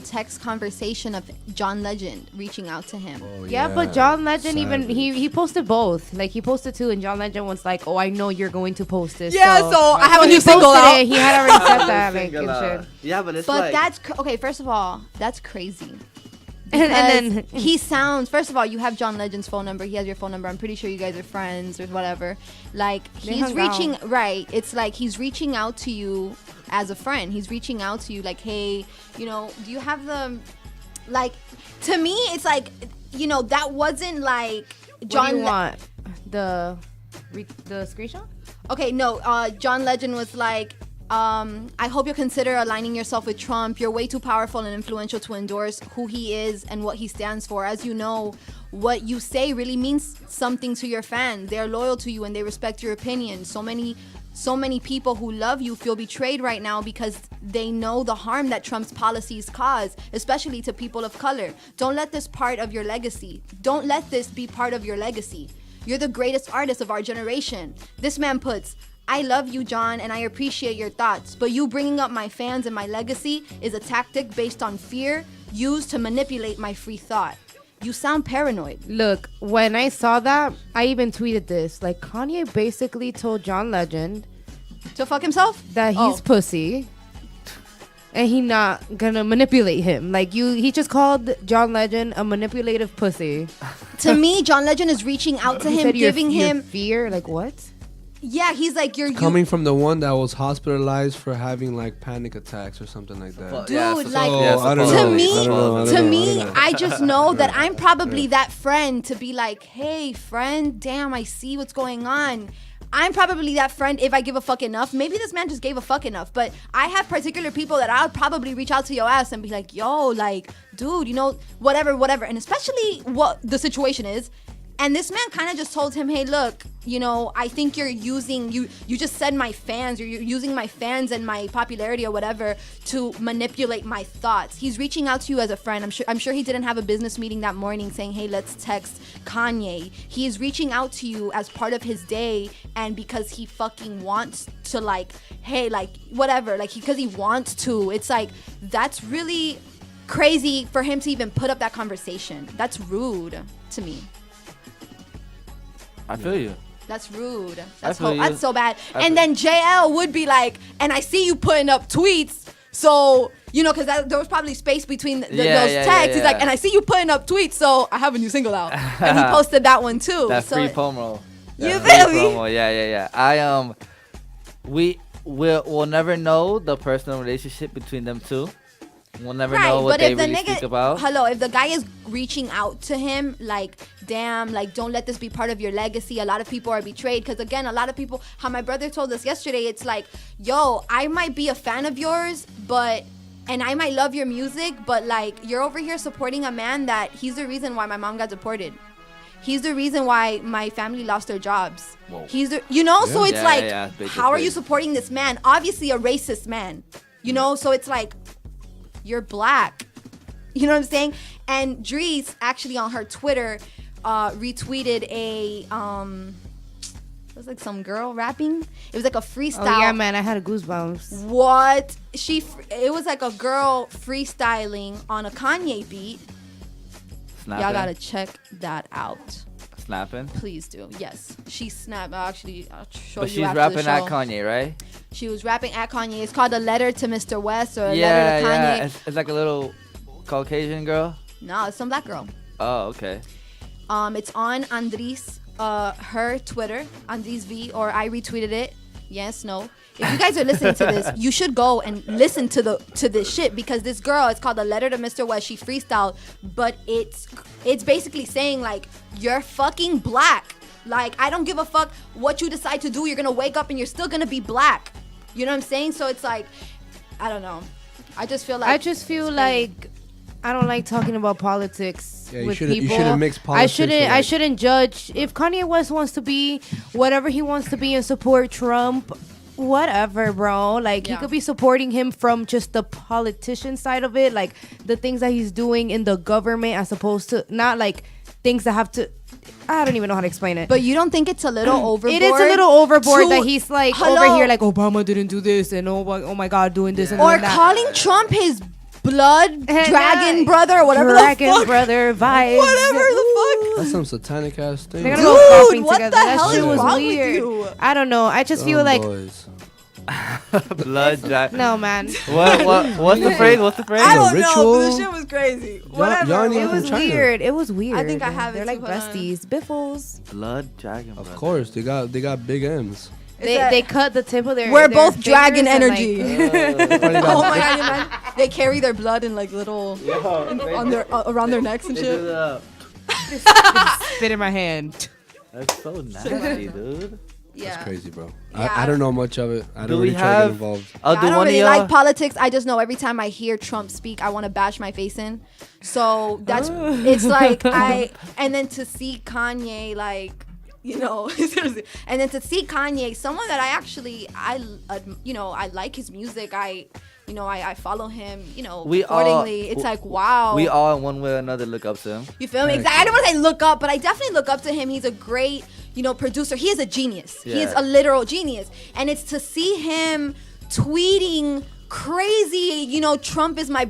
text conversation of John Legend reaching out to him. Oh, yeah, but John Legend he posted both. Like he posted two, and John Legend was like, "Oh, I know you're going to post this." Yeah, so I have a new single out. He had already said that. Like, and shit. Yeah, but that's okay. First of all, that's crazy. And then he sounds. First of all, you have John Legend's phone number. He has your phone number. I'm pretty sure you guys are friends or whatever. Like he's reaching right. It's like he's reaching out to you as a friend. He's reaching out to you like, hey, do you have the like? To me, it's like that wasn't like John. What do you want? The screenshot? Okay, no. John Legend was like, I hope you'll consider aligning yourself with Trump. You're way too powerful and influential to endorse who he is and what he stands for. As you know, what you say really means something to your fans. They're loyal to you and they respect your opinion. So many people who love you feel betrayed right now because they know the harm that Trump's policies cause, especially to people of color. Don't let this part of your legacy. Don't let this be part of your legacy. You're the greatest artist of our generation. This man puts, I love you, John, and I appreciate your thoughts, but you bringing up my fans and my legacy is a tactic based on fear used to manipulate my free thought. You sound paranoid. Look, when I saw that, I even tweeted this. Like, Kanye basically told John Legend to fuck himself? That he's pussy. And he not gonna manipulate him. Like, he just called John Legend a manipulative pussy. To me, John Legend is reaching out to him, giving him fear. Like, what? Yeah, he's like, you're coming from the one that was hospitalized for having like panic attacks or something like that. Dude, to me, I just know that I'm probably that friend to be like, hey, friend, damn, I see what's going on. I'm probably that friend if I give a fuck enough. Maybe this man just gave a fuck enough, but I have particular people that I'll probably reach out to your ass and be like, yo, like, dude, whatever. And especially what the situation is, And this man kind of just told him, hey, look, you know, I think you're using, you just said my fans, you're using my fans and my popularity or whatever to manipulate my thoughts. He's reaching out to you as a friend. I'm sure he didn't have a business meeting that morning saying, hey, let's text Kanye. He is reaching out to you as part of his day, and because he fucking wants to, like, hey, like, whatever, like, because he wants to. It's like, that's really crazy for him to even put up that conversation. That's rude to me. I feel you. That's rude. That's so bad. And then JL would be like, and I see you putting up tweets. So, you know, because there was probably space between those texts. He's like, and I see you putting up tweets, so I have a new single out. And he posted that one too. That so free promo. You feel me? Promo. Yeah. We'll never know the personal relationship between them two. We'll never know what they really speak about. Hello, if the guy is reaching out to him, like, damn, like, don't let this be part of your legacy. A lot of people are betrayed. Because, again, a lot of people, how my brother told us yesterday, it's like, yo, I might be a fan of yours, and I might love your music, but, like, you're over here supporting a man that he's the reason why my mom got deported. He's the reason why my family lost their jobs. Whoa. He's the, you know, so it's like, how are big. you supporting this man? Obviously a racist man, you know, so it's like, you're black. You know what I'm saying? And Dries actually on her Twitter retweeted it was like some girl rapping. It was like a freestyle. Oh yeah, man, I had a goosebumps. What? It was like a girl freestyling on a Kanye beat. Snapping. Y'all gotta check that out. Snapping? Please do. Yes. She snapped. I'll show you But she's after rapping the show. at Kanye, right? She was rapping at Kanye. It's called A Letter to Mr. West or A Letter to Kanye. Yeah. It's like a little Caucasian girl. No, it's some black girl. Oh, okay. It's on Andrys, her Twitter, Andrys V, or I retweeted it. Yes, no. If you guys are listening to this, you should go and listen to this shit, because this girl, it's called A Letter to Mr. West. She freestyled, but it's basically saying, like, you're fucking black. Like, I don't give a fuck what you decide to do. You're gonna wake up and you're still gonna be black. You know what I'm saying? So it's like, I don't know. I just feel like I don't like talking about politics with people. You shouldn't mix politics. I shouldn't judge. If Kanye West wants to be whatever he wants to be and support Trump, whatever, bro. Like, he could be supporting him from just the politician side of it, like the things that he's doing in the government, as opposed to not like things that have to. I don't even know how to explain it. But you don't think it's a little overboard? It is a little overboard that he's like over here like, Obama didn't do this, and oh my God, doing this and or that. calling Trump his blood dragon brother or whatever dragon the fuck. brother vibes. Whatever the fuck. That's some satanic ass thing. They're gonna go golfing what together. the That hell shit is was wrong weird. with you? I don't know. I just feel like Blood dragon. no, man. What's the phrase? What's the phrase? I don't know, ritual? but this shit was crazy. Whatever. y'all need It was from China. weird. It was weird. I think I have it They're too, like hold on. besties, biffles. Blood dragon. Of brother. course, they got big M's. They cut the tip of their. We're their both dragon fingers and, energy. like, Oh my god, man. They carry their blood in like little on their around their necks and They do shit. that. spit in my hand. That's so nasty, dude. Yeah. That's crazy, bro. Yeah. I don't know much of it. I Do don't we really try to get have? involved. I'll I do don't one really of y'all. like politics. I just know every time I hear Trump speak, I want to bash my face in. So that's it's like and then to see Kanye, like, you know, seriously, and then to see Kanye, someone that I like his music. I follow him, We accordingly. all- It's like, wow. We all, in one way or another, look up to him. You feel me? Exactly. I don't want to say look up, but I definitely look up to him. He's a great, producer. He is a genius. He is Yeah. a literal genius. And it's to see him tweeting crazy, Trump is my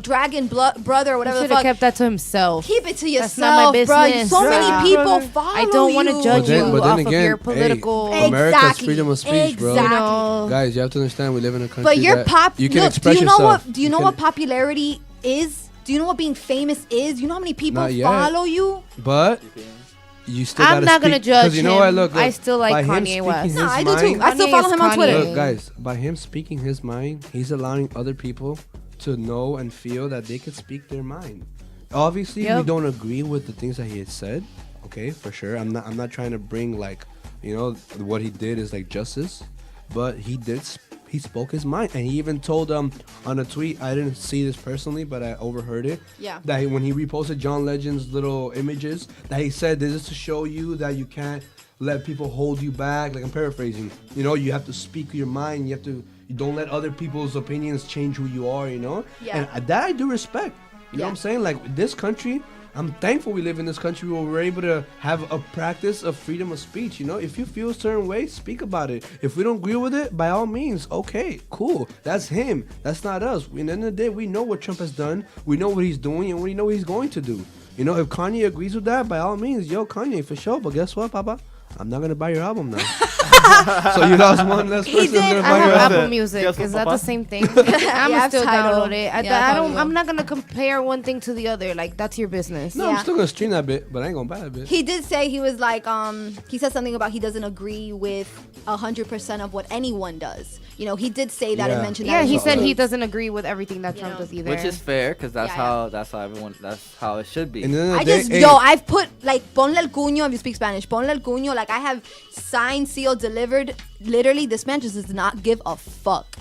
dragon brother or whatever the Should have fuck. kept that to himself. Keep it to That's not yourself, my bro. business. So many Yeah. people follow I don't want to you. judge you But then off again, of your hey, political. America's Exactly. freedom of speech, bro. Exactly. Guys, you have to understand we live in a country But you're that you can look, express do you know yourself. what? Do you know what popularity is? Do you know what being famous is? You know how many people Not yet. follow you? But you still I'm gotta not gonna speak- judge 'cause you know what? him. Look, I still like by him Kanye speaking West. his No, I do too. mind- I still Kanye follow is him on Twitter. Kanye. Look, guys, by him speaking his mind, he's allowing other people to know and feel that they could speak their mind. Obviously, we Yep. don't agree with the things that he has said. Okay, for sure. I'm not trying to bring like, what he did is like justice, but he he spoke his mind, and he even told on a tweet. I didn't see this personally, but I overheard it. Yeah. That when he reposted John Legend's little images, that he said, "This is to show you that you can't let people hold you back." Like, I'm paraphrasing. You know, you have to speak your mind. You don't let other people's opinions change who you are. You know. Yeah. And that I do respect. You know Yeah. what I'm saying? Like, this country, I'm thankful we live in this country where we're able to have a practice of freedom of speech. You know, if you feel a certain way, speak about it. If we don't agree with it, by all means, okay, cool. That's him. That's not us. At the end of the day, we know what Trump has done. We know what he's doing, and we know what he's going to do. You know, if Kanye agrees with that, by all means, yo, Kanye, for sure. But guess what, Papa? I'm not going to buy your album now. So you lost one less person. did. Gonna I buy have your album. Apple Music. Guess what, Is that Papa? the same thing? I'm Yeah, gonna still Tidal. download it. Yeah, I'm not gonna compare one thing to the other. Like, that's your business. No, Yeah. I'm still going to stream that bit, but I ain't going to buy that bit. He did say, he was like, he said something about he doesn't agree with 100% of what anyone does. You know, he did say that Yeah. and mention that. Yeah, in he his said he tweets. doesn't agree with everything that You Trump know. does either. Which is fair, because that's Yeah, that's how it should be. And then I just, I've put, like, ponle el cuño, if you speak Spanish, ponle el cuño, like, I have signed, sealed, delivered. Literally, this man just does not give a fuck.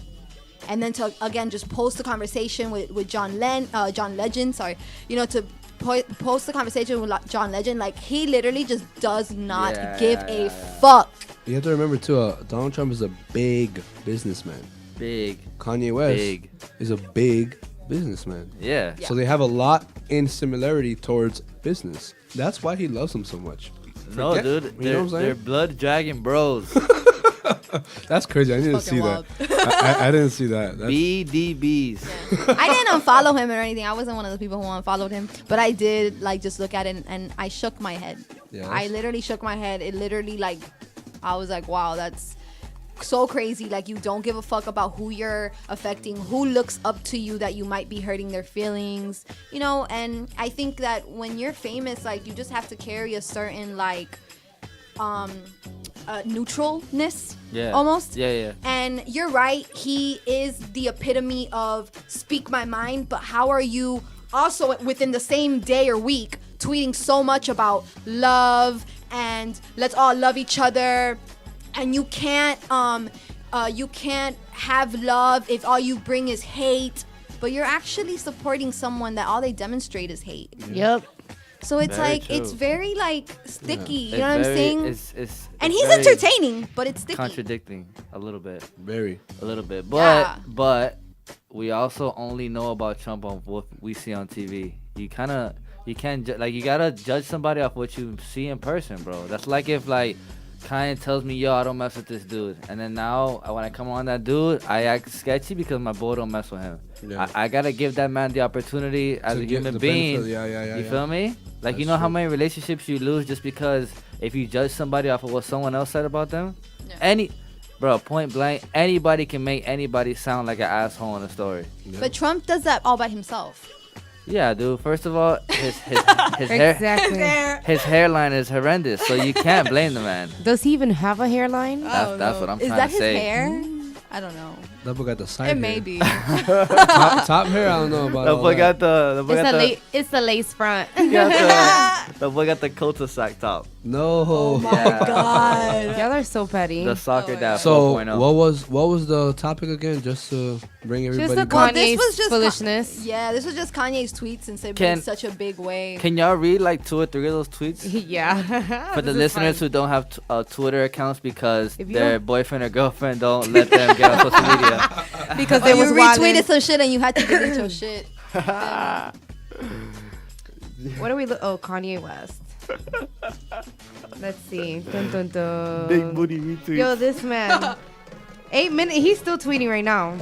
And then to, again, just post the conversation with John Legend, sorry, you know, to post the conversation with John Legend, like, he literally just does not give a fuck. You have to remember, too, Donald Trump is a big businessman. Big. Kanye West Big. is a big businessman. Yeah. So they have a lot in similarity towards business. That's why he loves him so much. No, Forget- dude. you know what They're, I'm saying? they're blood dragon bros. That's crazy. I didn't see Fucking that. I didn't see that. That's, BDBs. I didn't unfollow him or anything. I wasn't one of the people who unfollowed him. But I did, like, just look at it and I shook my head. Yes. I literally shook my head. It literally, like, I was like, wow, that's so crazy. Like, you don't give a fuck about who you're affecting, who looks up to you that you might be hurting their feelings, you know. And I think that when you're famous, like, you just have to carry a certain, like, neutralness. Yeah. Almost. Yeah. And you're right, he is the epitome of speak my mind, but how are you also within the same day or week tweeting so much about love and let's all love each other, and you can't have love if all you bring is hate, but you're actually supporting someone that all they demonstrate is hate. Yep. So it's Very like, true. it's very, like, sticky. You It's know what I'm very- saying? It's And it's he's very entertaining, but it's sticky. contradicting a little bit. very. A little bit. Yeah. But we also only know about Trump on what we see on TV. You can't you gotta judge somebody off what you see in person, bro. That's like if, like, Kanye tells me, yo, I don't mess with this dude, and then now when I come on that dude, I act sketchy because my boy don't mess with him. Yeah. I gotta give that man the opportunity as To a give human the being. benefit- yeah, You yeah. feel me? Like, you That's know how true. many relationships you lose just because if you judge somebody off of what someone else said about them? Yeah. Bro, point blank, anybody can make anybody sound like an asshole in a story. But Trump does that all by himself. Yeah, dude. First of all, his Exactly. his hairline is horrendous, so you can't blame the man. Does he even have a hairline? That's what I'm Is trying that to his say. hair? I don't know. That boy got the side It hair. may be. Top hair, I don't know about The all boy that. got the boy got the, It's the lace front. the boy got the cul-de-sac top. No. Yeah. Y'all are so petty. The soccer dad So 4.0. what was the topic again? Just to bring Just everybody the back. Well, Kanye's this was just foolishness. Yeah, this was just Kanye's tweets since they Can- in such a big way. Can y'all read like 2 or 3 of those tweets? Yeah. For the listeners who don't have Twitter accounts because If you their don't- boyfriend or girlfriend don't let them get on social media. because Oh, they you was retweeted wildin'. some shit and you had to delete your shit. What are we? Oh, Kanye West. Let's see. Dun, dun, dun. Big booty retweets. Yo, this man. 8 minutes. He's still tweeting right now.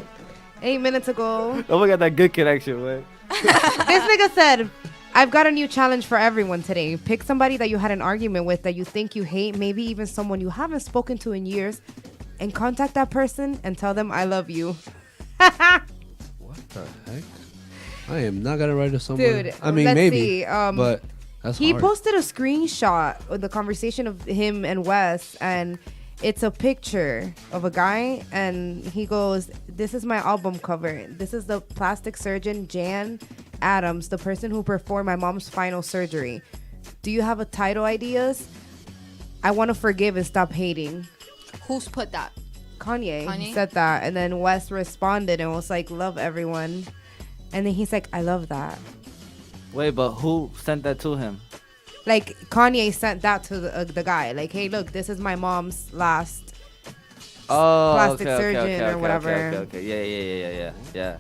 8 minutes ago, Oh, we got that good connection, man. this nigga said, "I've got a new challenge for everyone today. Pick somebody that you had an argument with that you think you hate, maybe even someone you haven't spoken to in years, and contact that person and tell them I love you." What the heck? I am not gonna write to someone. Dude, I mean, let's maybe, see, but that's He hard. posted a screenshot of the conversation of him and Wes, and it's a picture of a guy, and he goes, "This is my album cover. This is the plastic surgeon, Jan Adams, the person who performed my mom's final surgery. Do you have a title ideas? I want to forgive and stop hating." Who's put that? Kanye said that, and then West responded and was like, "Love everyone," and then he's like, "I love that." Wait, but who sent that to him? Like Kanye sent that to the guy. Like, "Hey, look, this is my mom's last plastic surgeon or whatever." Okay. Yeah.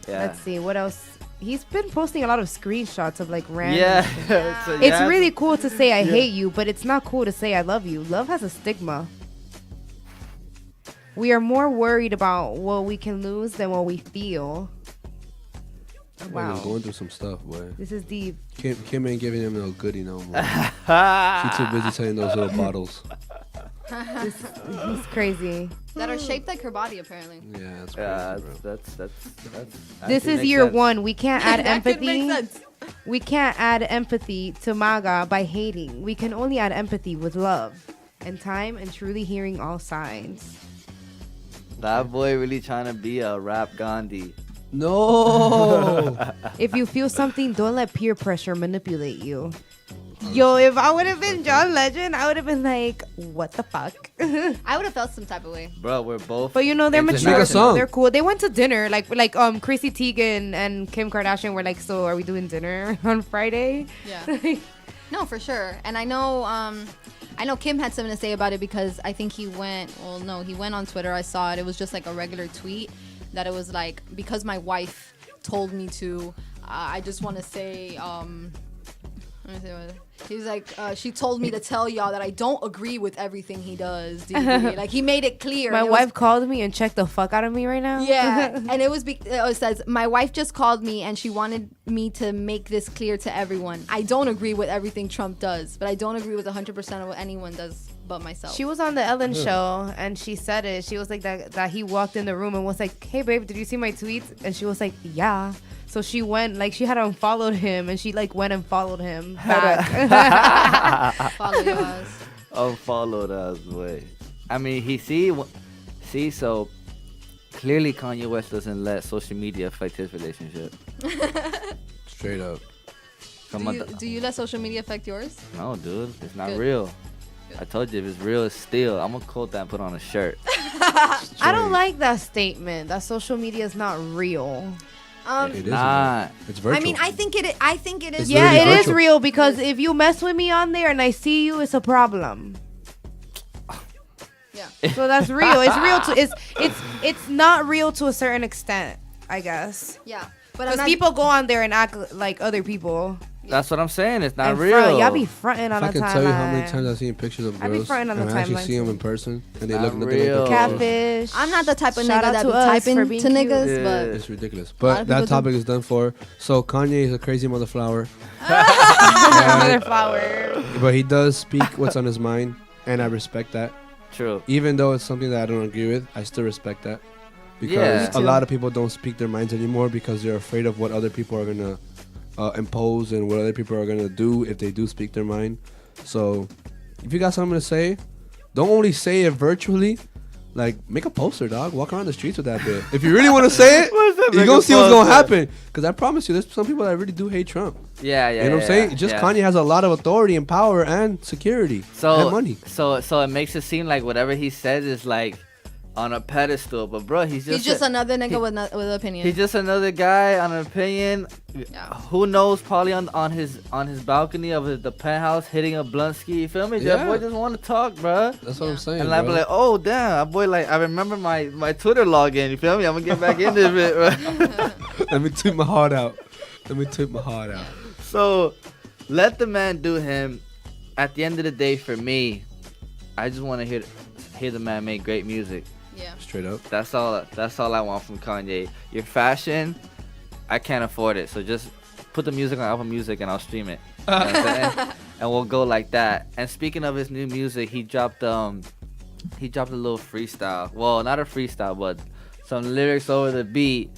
Let's see what else. He's been posting a lot of screenshots of like random. Yeah. So, It's really cool to say I hate you, but it's not cool to say I love you. Love has a stigma. We are more worried about what we can lose than what we feel. Wow. He's going through some stuff, boy. This is deep. Kim ain't giving him no goodie no more. She's too busy selling those little bottles. He's crazy. That are shaped like her body, apparently. Yeah, that's crazy, bro. That's This is year sense. one. We can't add That could empathy. make sense. We can't add empathy to MAGA by hating. We can only add empathy with love and time and truly hearing all sides. That boy really trying to be a rap Gandhi. No. If you feel something, don't let peer pressure manipulate you. Yo, if I would have been John Legend, I would have been like, what the fuck? I would have felt some type of way. Bro, we're both. But you know, they're mature. Make a song. They're cool. They went to dinner. Like Chrissy Teigen and Kim Kardashian were like, so are we doing dinner on Friday? Yeah. No, for sure. And I know Kim had something to say about it because I think he went on Twitter. I saw it. It was just like a regular tweet that it was like, because my wife told me to, I just want to say, let me see what he was like, she told me to tell y'all that I don't agree with everything he does. Like, he made it clear. My wife called me and checked the fuck out of me right now. Yeah. And it says, my wife just called me and she wanted me to make this clear to everyone. I don't agree with everything Trump does, but I don't agree with 100% of what anyone does but myself. She was on the Ellen show and she said it. She was like that he walked in the room and was like, hey babe, did you see my tweets? And she was like, yeah. So she went, like, she had unfollowed him and she like went and followed him back. Follow your ass. Unfollowed us, boy. I mean, so clearly Kanye West doesn't let social media affect his relationship. Straight up. Do you let social media affect yours? No, dude, it's not Good. real. I told you, if it's real, it's still. I'm gonna quote that and put on a shirt. I don't like that statement that social media is not real. It is. Nah. It's virtual. I mean, I think it is. It's Yeah, literally it is virtual. real because if you mess with me on there and I see you, it's a problem. Yeah. So that's real. It's real to it's not real to a certain extent, I guess. Yeah. But Because people go on there and act like other people. That's what I'm saying. It's not And real. front. Y'all be fronting on If I the can timeline. tell you how many times I've seen pictures of I be girls fronting on and the I actually timeline, see them too. in person and they Not look nothing real. like the photos. Catfish. I'm not the type of Shout nigga out that to be us typing for to being niggas, cute. but It's ridiculous. lot But of that people topic is done for. So Kanye is a crazy mother flower. Mother flower. But he does speak what's on his mind, and I respect that. True. Even though it's something that I don't agree with, I still respect that. Because Yeah. a lot of people don't speak their minds anymore because they're afraid of what other people are going to impose and what other people are going to do if they do speak their mind. So if you got something to say, don't only say it virtually. Like, make a poster, dog. Walk around the streets with that bit. If you really want to say it, you're going to see what's going to happen. Because I promise you, there's some people that really do hate Trump. Yeah. You know what I'm saying? Just Kanye has a lot of authority and power and security and money. So it makes it seem like whatever he says is like on a pedestal, but bro, he's just another nigga with an opinion. He's just another guy on an opinion. Yeah. Who knows? Probably on his balcony of the penthouse, hitting a blunt ski. You feel me? Yeah. That boy just want to talk, bro. That's what I'm saying. And I'd be like, oh damn, that boy, like, I remember my Twitter login. You feel me? I'm gonna get back into it, bro. Let me tweet my heart out. So let the man do him. At the end of the day, for me, I just want to hear the man make great music. Yeah. Straight up. That's all I want from Kanye. Your fashion, I can't afford it. So just put the music on Apple Music and I'll stream it. You know what I'm saying? And we'll go like that. And speaking of his new music, he dropped a little freestyle. Well, not a freestyle, but some lyrics over the beat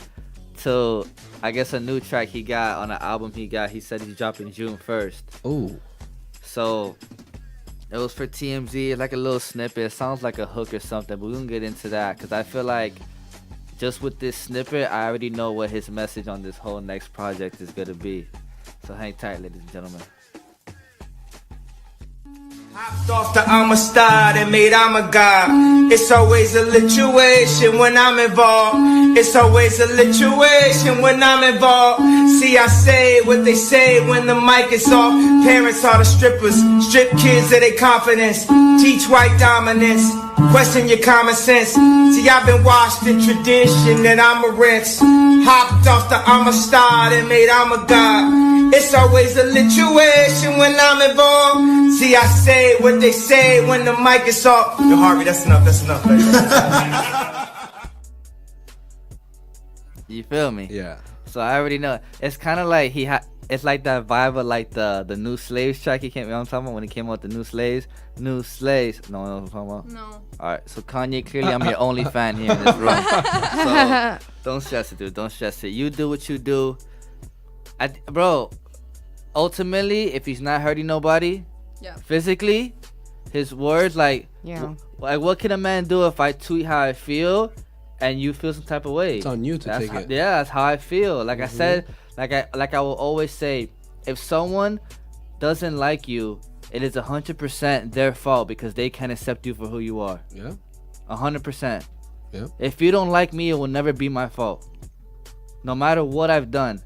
to, I guess, a new track he got on an album he got. He said he's dropping June 1st. Oh. So it was for TMZ, like a little snippet. It sounds like a hook or something, but we're going to get into that because I feel like just with this snippet, I already know what his message on this whole next project is going to be. So hang tight, ladies and gentlemen. Hopped off the Amistad and made I'm a god. It's always a lituation when I'm involved. It's always a lituation when I'm involved. See, I say what they say when the mic is off. Parents are the strippers, strip kids of their confidence. Teach white dominance, question your common sense. See, I've been washed in tradition and I'm a rinse. Hopped off the Amistad and made I'm a god. It's always a lituation when I'm involved. See, I say what they say when the mic is off. Yo, Harvey, that's enough, baby. You feel me? Yeah. So I already know. It's kind of like it's like that vibe of like the new slaves track he came. You know what I'm talking about when he came out with the new slaves. No, what I'm talking about. No. All right, so Kanye, clearly I'm your only fan here in this room. So don't stress it, dude. Don't stress it. You do what you do. Bro, ultimately, if he's not hurting nobody, physically, his words, like what can a man do if I tweet how I feel and you feel some type of way? It's on you to take it. Yeah, that's how I feel. Like I said, like I will always say, if someone doesn't like you, it is 100% their fault because they can't accept you for who you are. Yeah. 100%. Yeah. If you don't like me, it will never be my fault. No matter what I've done.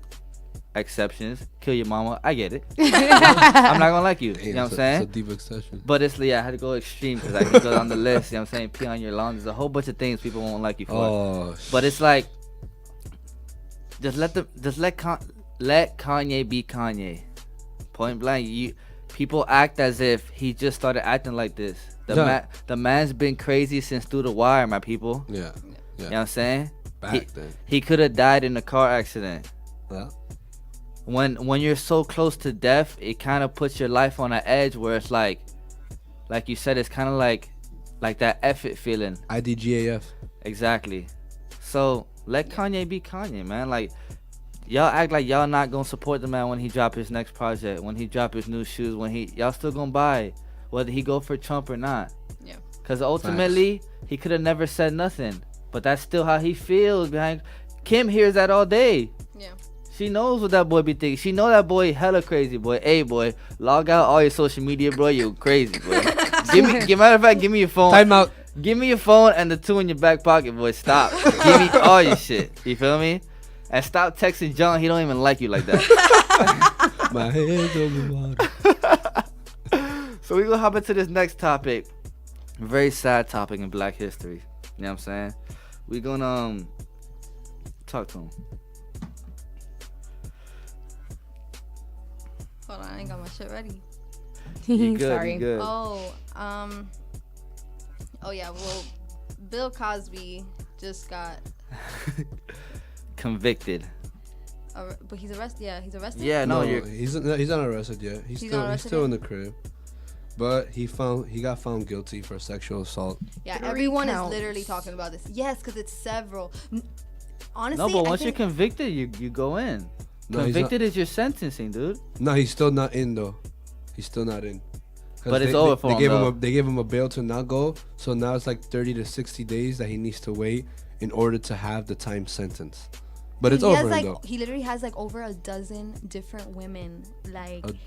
Exceptions, kill your mama, I get it. I'm not gonna like you. You know what I'm saying? It's a deep exception. But it's, I had to go extreme because I can go down the list. You know what I'm saying? Pee on your lawn. There's a whole bunch of things people won't like you for. Oh, but it's like, just let Kanye be Kanye. Point blank. People act as if he just started acting like this. The man's been crazy since Through the Wire, my people. Yeah. You know what I'm saying? Back then. He could have died in a car accident. Yeah. When you're so close to death, it kind of puts your life on an edge where it's like you said, it's kind of like that effort feeling. IDGAF. Exactly. So let Kanye be Kanye, man. Like, y'all act like y'all not gonna support the man when he drop his next project, when he drop his new shoes, y'all still gonna buy, whether he go for Trump or not. Yeah. Cause ultimately he could have never said nothing, but that's still how he feels behind. Kim hears that all day. Yeah. She knows what that boy be thinking. She know that boy hella crazy, boy. Hey, boy, log out all your social media, bro. You crazy, boy. Matter of fact, give me your phone. Time out. Give me your phone and the 2 in your back pocket, boy. Stop. Give me all your shit. You feel me? And stop texting John. He don't even like you like that. My head's over water. So we gonna hop into this next topic. Very sad topic in Black history. You know what I'm saying? We gonna talk to him. Hold on, I ain't got my shit ready. You good, Sorry. you good. Oh yeah. Well, Bill Cosby just got convicted. But he's arrested. Yeah, he's arrested. Yeah, no, he's not arrested yet. He's still in the crib. But he got found guilty for sexual assault. Yeah, 3 everyone counts. is literally talking about this. Yes, because it's several. Honestly, no, but once you're convicted, you go in. No, Convicted is your sentencing, dude. No, he's still not in though. He's still not in. But it's over for him. They gave him a bail to not go. So now it's like 30 to 60 days that he needs to wait in order to have the time sentence. But it's over him though. He literally has like over a dozen different women.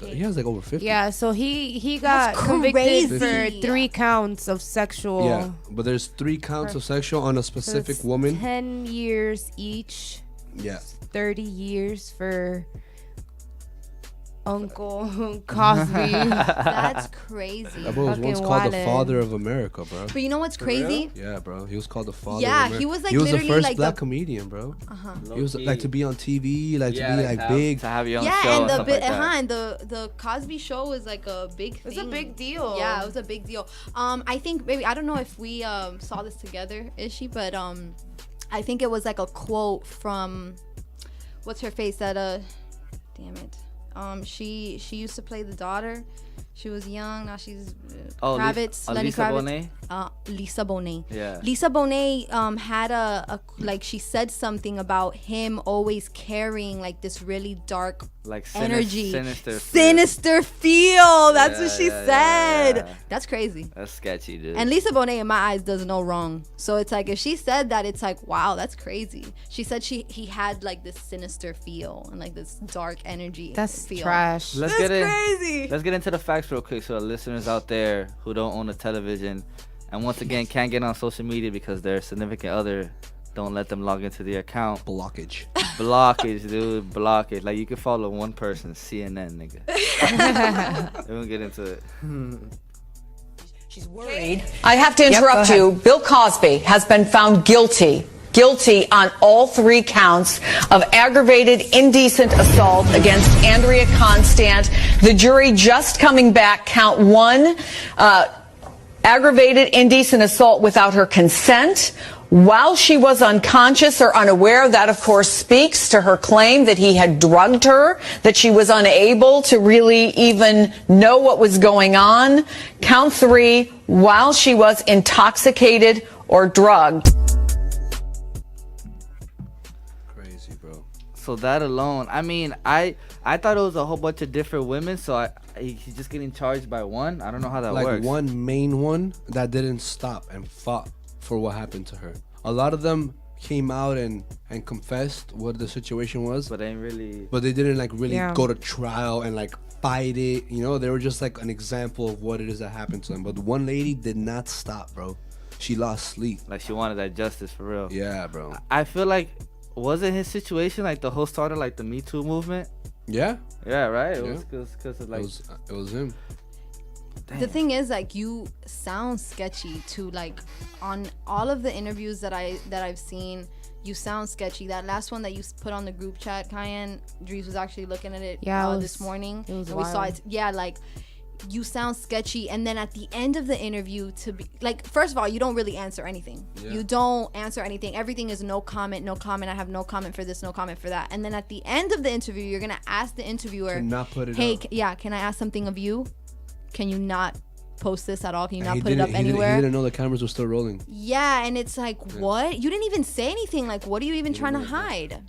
He has like over 50. Yeah, so he got convicted for 3 counts of sexual. Yeah, but there's 3 counts of sexual on a specific woman. 10 years each. Yeah. 30 years for Uncle Cosby. That's crazy. That boy was once called the father of America, bro. But you know what's crazy? Yeah, bro. He was called the father. Yeah, of America. he was like he was literally the first like black comedian, bro. He was like to be on TV, like to be like big. To have your own show and the Cosby Show was like a big thing. It's a big deal. Yeah, it was a big deal. I think maybe I don't know if we saw this together, Ishy, but I think it was like a quote from what's her face that damn it. She used to play the daughter. She was young. Now she's Kravitz. Lenny Lisa Kravitz. Bonet? Lisa Bonet. Yeah. Lisa Bonet had a like she said something about him always carrying like this really dark Like energy, sinister feel. That's Yeah, what she yeah, said. yeah. That's crazy. That's sketchy, dude. And Lisa Bonet, in my eyes, does no wrong. So it's like if she said that, it's like, wow, that's crazy. She said he had like this sinister feel and like this dark energy. That's feel. trash. That's crazy. Let's get into the facts real quick, so the listeners out there who don't own a television and once again can't get on social media because their significant other don't let them log into the account. Blockage, dude. Blockage. Like, you can follow one person, CNN, nigga. We won't get into it. She's worried. I have to interrupt you. Bill Cosby has been found guilty on all 3 counts of aggravated indecent assault against Andrea Constant. The jury just coming back, count 1, aggravated indecent assault without her consent while she was unconscious or unaware. That, of course, speaks to her claim that he had drugged her, that she was unable to really even know what was going on. Count 3, while she was intoxicated or drugged. crazy, bro. So that alone, I mean, I thought it was a whole bunch of different women, so he's just getting charged by one. I don't know how that Like works. one main one that didn't stop and fought for what happened to her. A lot of them came out and confessed what the situation was, But they ain't really. but they didn't like really Yeah. go to trial and like fight it. You know, they were just like an example of what it is that happened to them. But one lady did not stop, bro. She lost sleep. Like, she wanted that justice for real. Yeah, bro. I feel like, wasn't his situation like the whole started like the Me Too movement? Yeah, Yeah, right? It Yeah. was because of like. it was him. The thing is, like, you sound sketchy too. Like, on all of the interviews that I've seen, you sound sketchy. That last one that you put on the group chat, Kayan, Dries was actually looking at it this morning. It was and we saw wild. it. Yeah, like, you sound sketchy. And then at the end of the interview, to be like, first of all, you don't really answer anything. Yeah. You don't answer anything. Everything is no comment, no comment. I have no comment for this, no comment for that. And then at the end of the interview, you're gonna ask the interviewer, To not put it hey, up. can I ask something of you? Can you not post this at all? Can you And not he put it up didn't- he didn't- anywhere? He didn't know the cameras were still rolling. Yeah, and it's like, what? You didn't even say anything. Like, what are you even trying to hide?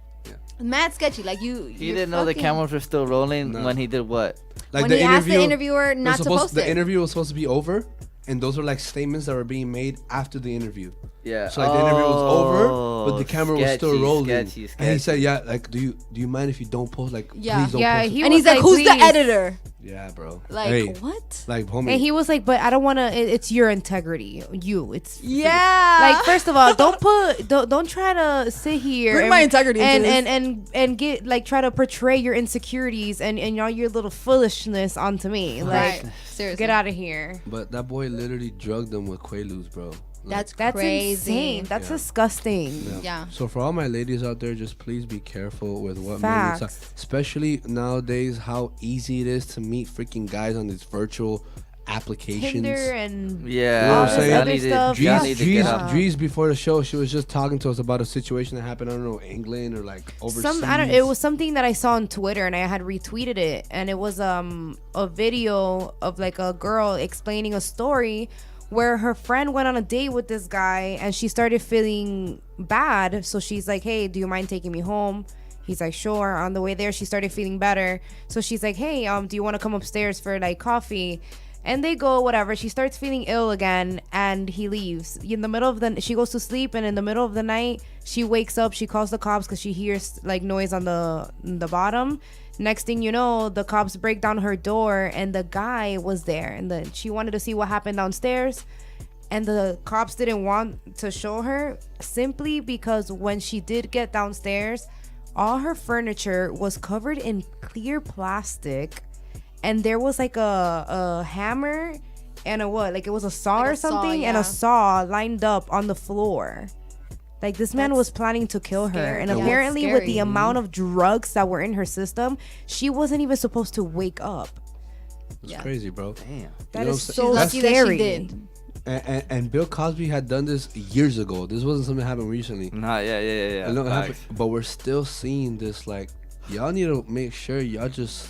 Mad sketchy. Like, He didn't know the cameras were still rolling No. when he did what? Like When he asked the interviewer not to post the it. interview was supposed to be over, and those were like statements that were being made after the interview. Yeah. So like the interview was over, but the camera was still sketchy, rolling. sketchy, And he sketchy. said, "Yeah, like, do you mind if you don't post? Like, Yeah. please don't Yeah, post." he And was he's like, who's the "Please." editor? Yeah, bro. Like, Hey, what? like, homie. And he was like, but I don't want to. It's your integrity. It's Yeah. Like, first of all, don't try to sit here Bring my integrity into and get like try to portray your insecurities and all your little foolishness onto me. Like, Right. Seriously. get out of here. But that boy literally drugged them with Quaaludes, bro. Like, That's crazy. Insane. That's disgusting. Yeah. So for all my ladies out there, just please be careful with what men decide. Facts. Especially nowadays, how easy it is to meet freaking guys on these virtual applications. Tinder and Yeah. You know what I'm saying? y'all Other need to- stuff. y'all Yeah. need to get up. Dries before the show, she was just talking to us about a situation that happened. I don't know, England or like overseas. It was something that I saw on Twitter and I had retweeted it, and it was a video of like a girl explaining a story where her friend went on a date with this guy and she started feeling bad, so she's like, hey, do you mind taking me home? He's like, sure. On the way there, she started feeling better, so she's like, hey, do you want to come upstairs for like coffee? And they go, whatever. She starts feeling ill again, and he leaves. In the middle of she goes to sleep, and in the middle of the night, she wakes up. She calls the cops because she hears like noise on the bottom. Next thing you know, the cops break down her door, and the guy was there. And she wanted to see what happened downstairs, and the cops didn't want to show her simply because when she did get downstairs, all her furniture was covered in clear plastic. And there was like a hammer and a what? Like it was a saw Like or a saw, something, and yeah. a saw lined up on the floor. Like this man was planning to kill her. scary. And Yeah, apparently it's with the scary. amount of drugs that were in her system, she wasn't even supposed to wake up. It's Yeah. crazy, bro. Damn. That know is what so She's lucky that she scary. did. And Bill Cosby had done this years ago. This wasn't something that happened recently. Nah, yeah. I know it happened, Facts. but we're still seeing this. Like, y'all need to make sure y'all just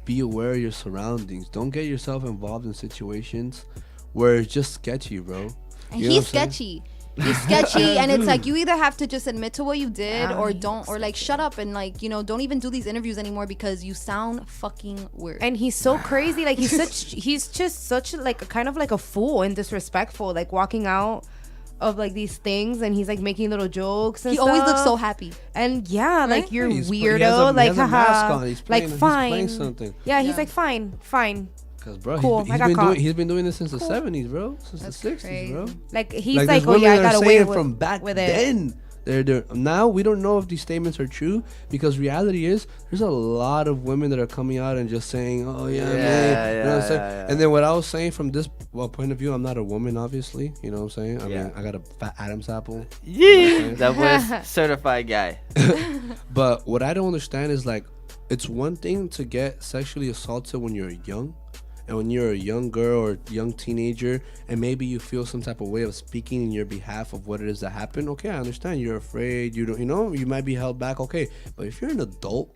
be aware of your surroundings. Don't get yourself involved in situations where it's just sketchy, bro. And You know he's what I'm saying? sketchy. You're sketchy, and it's like you either have to just admit to what you did, or don't, or like shut up and like don't even do these interviews anymore because you sound fucking weird. And he's so crazy, like he's just such like kind of like a fool and disrespectful, like walking out of like these things, and he's like making little jokes and he stuff. always looks so happy, and like you're He has weirdo, like he has a mask on. haha, like fine. He's playing something. Yeah, he's like fine. Cause bro, Cool, he's been doing this since the 70s, bro. Since That's the 60s, crazy. bro. Like he's like, there's oh yeah, I women that got are away saying with from back with it. then. They're now we don't know if these statements are true, because reality is there's a lot of women that are coming out and just saying, oh yeah, man. You know what I'm saying? Yeah. And then what I was saying from this point of view, I'm not a woman, obviously. You know what I'm saying? I mean, I got a fat Adam's apple. Yeah, that was certified guy. But what I don't understand is like, it's one thing to get sexually assaulted when you're young, and when you're a young girl or young teenager, and maybe you feel some type of way of speaking in your behalf of what it is that happened. Okay, I understand. You're afraid. You don't. You might be held back. Okay, but if you're an adult,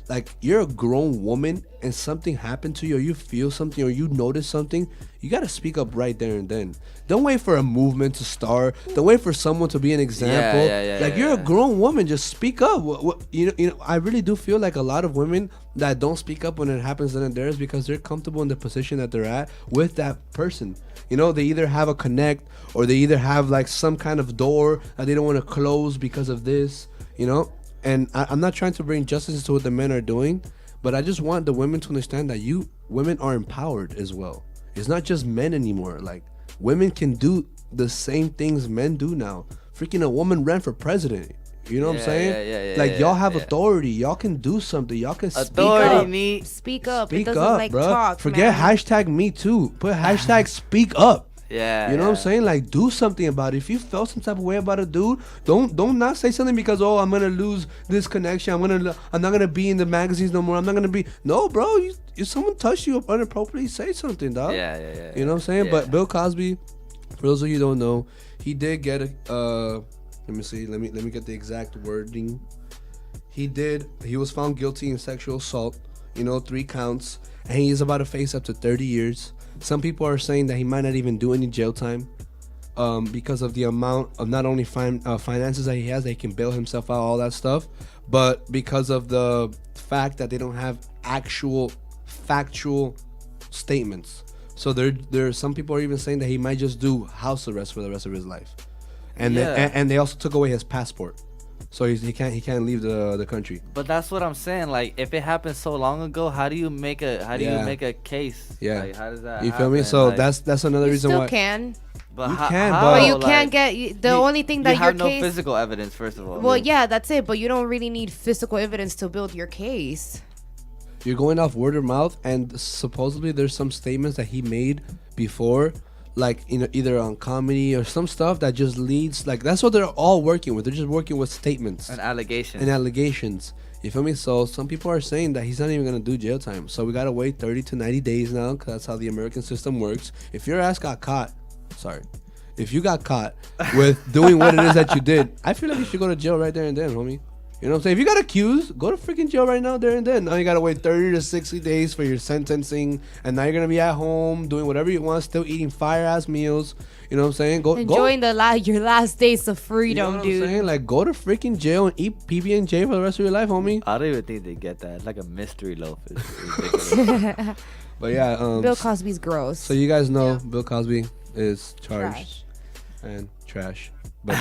like you're a grown woman, and something happened to you, or you feel something, or you notice something, you gotta speak up right there and then. Don't wait for a movement to start. Don't wait for someone to be an example. You're a grown woman. Just speak up. I really do feel like a lot of women that don't speak up when it happens then and there is because they're comfortable in the position that they're at with that person. They either have a connect, or they either have like some kind of door that they don't want to close because of this. And I'm not trying to bring justice to what the men are doing, but I just want the women to understand that women are empowered as well. It's not just men anymore. Like, women can do the same things men do now. Freaking a woman ran for president. You know what I'm saying? Y'all have authority. Y'all can do something. Y'all can speak up. Speak up. Speak it doesn't up, like bro. talk. Forget man. hashtag me too. Put hashtag speak up. Yeah. You know what I'm saying? Like, do something about it. If you felt some type of way about a dude, don't not say something because, oh, I'm gonna lose this connection. I'm not gonna be in the magazines no more. I'm not gonna be. No, bro. If someone touched you inappropriately, say something, dog. Yeah. You know what I'm saying? Yeah. But Bill Cosby, for those of you who don't know, he did get a. Let me see. Let me get the exact wording. He was found guilty in sexual assault. 3 counts, and he is about to face up to 30 years. Some people are saying that he might not even do any jail time because of the amount of not only finances that he has, that he can bail himself out, all that stuff, but because of the fact that they don't have actual factual statements. So there some people are even saying that he might just do house arrest for the rest of his life, and and they also took away his passport. So he can't leave the country. But that's what I'm saying. Like, if it happened so long ago, how do you make a case? Yeah. Like, how does that? You feel me? So like, that's another reason still why. Can. But You how, can, how, But you like, can't get the only thing that you have your no case. physical evidence, first of all. Well, yeah, that's it. But you don't really need physical evidence to build your case. You're going off word of mouth, and supposedly there's some statements that he made before, like either on comedy or some stuff that just leads, like that's what they're all working with. They're just working with statements An allegation. and allegations. You feel me? So some people are saying that he's not even gonna do jail time. So we gotta wait 30 to 90 days now, because that's how the American system works. If your ass got caught, if you got caught with doing what it is that you did, I feel like you should go to jail right there and then, homie. You know what I'm saying? If you got accused, go to freaking jail right now, there and then. Now you gotta wait 30 to 60 days for your sentencing, and now you're gonna be at home doing whatever you want, still eating fire ass meals. You know what I'm saying? Go Enjoying your last days of freedom, you know what dude. I'm saying? Like, go to freaking jail and eat PB&J for the rest of your life, homie. I don't even think they get that. It's like a mystery loaf. It's ridiculous. But yeah, Bill Cosby's gross. so you guys know Bill Cosby is charged and trash, but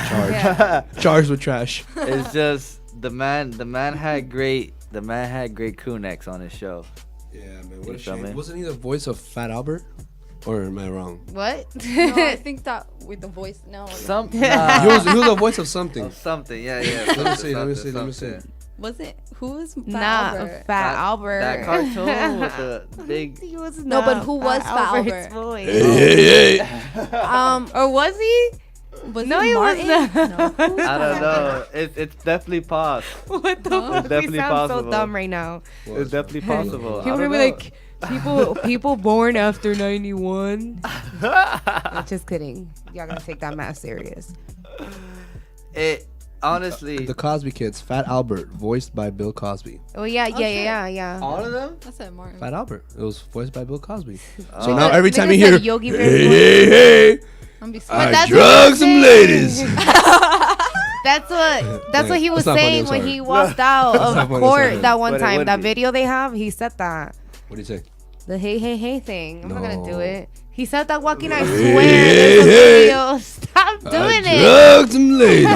charged with trash. It's just the man had great crew necks on his show. Yeah, man. What You a feel me? shame. Wasn't he the voice of Fat Albert? Or am I wrong? What? No, I think that with the voice. No. Some He was the voice of something. something. Yeah. Let me see. Was it? Who was Fat Not Albert? Fat Albert. That cartoon with the big. He was No, not but who was Fat Albert's Albert? voice. Hey. Or was he? Was No, it he was Martin? not. No. I don't know. It's definitely possible. What the fuck? We definitely sound possible. so dumb right now. It's definitely possible. I People don't gonna know. be like, people born after 91. I'm just kidding. Y'all gonna take that math serious. It honestly. The Cosby Kids, Fat Albert, voiced by Bill Cosby. Oh yeah. All of them. I said Martin. Fat Albert. It was voiced by Bill Cosby. Oh. So now every time you Nigga hear said Yogi Bear hey, I'm be I drug some ladies. That's what he was That's not funny, saying I'm when sorry. he walked out That's not of funny, court sorry. that one But it time. would That be. video they have, he said that. What do you say? The hey thing. I'm not gonna do No. it. He said that walking. I Hey, swear. hey, There's a hey. video. Stop doing it. Drug some ladies.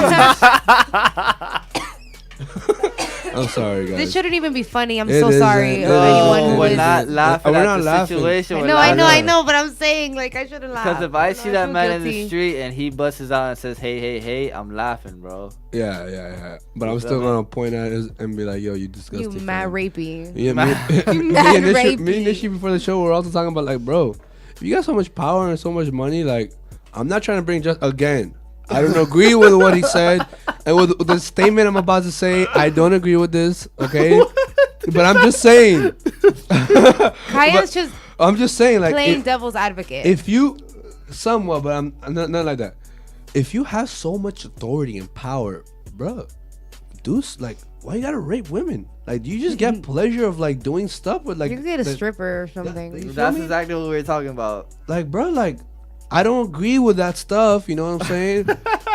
I'm sorry, guys. This shouldn't even be funny. I'm It so isn't. sorry. It of anyone isn't. who we're is. not laughing We're at not the laughing. situation. We're No, I laughing. know, but I'm saying like I shouldn't laugh. Because if I see that feel man in the guilty. street and he busts out and says, hey, I'm laughing, bro. Yeah. But I'm You still feel me? gonna point at it and be like, yo, you disgusting. You mad fam. rapey. Yeah, Mad- me and rapey. Ishy before the show, we're also talking about like, bro, if you got so much power and so much money, like, I'm not trying to bring just again. I don't agree with what he said, and with the statement I'm about to say, I don't agree with this. Okay, but I'm just saying. Kayan's just I'm just saying, like, playing devil's advocate. if you somewhat, but I'm not like that. If you have so much authority and power, bro, like, why you gotta rape women? Like, do you just get pleasure of like doing stuff with like? you can get a the- stripper or something. you feel That's me? exactly what we were talking about. Like, bro, like, I don't agree with that stuff. You know what I'm saying?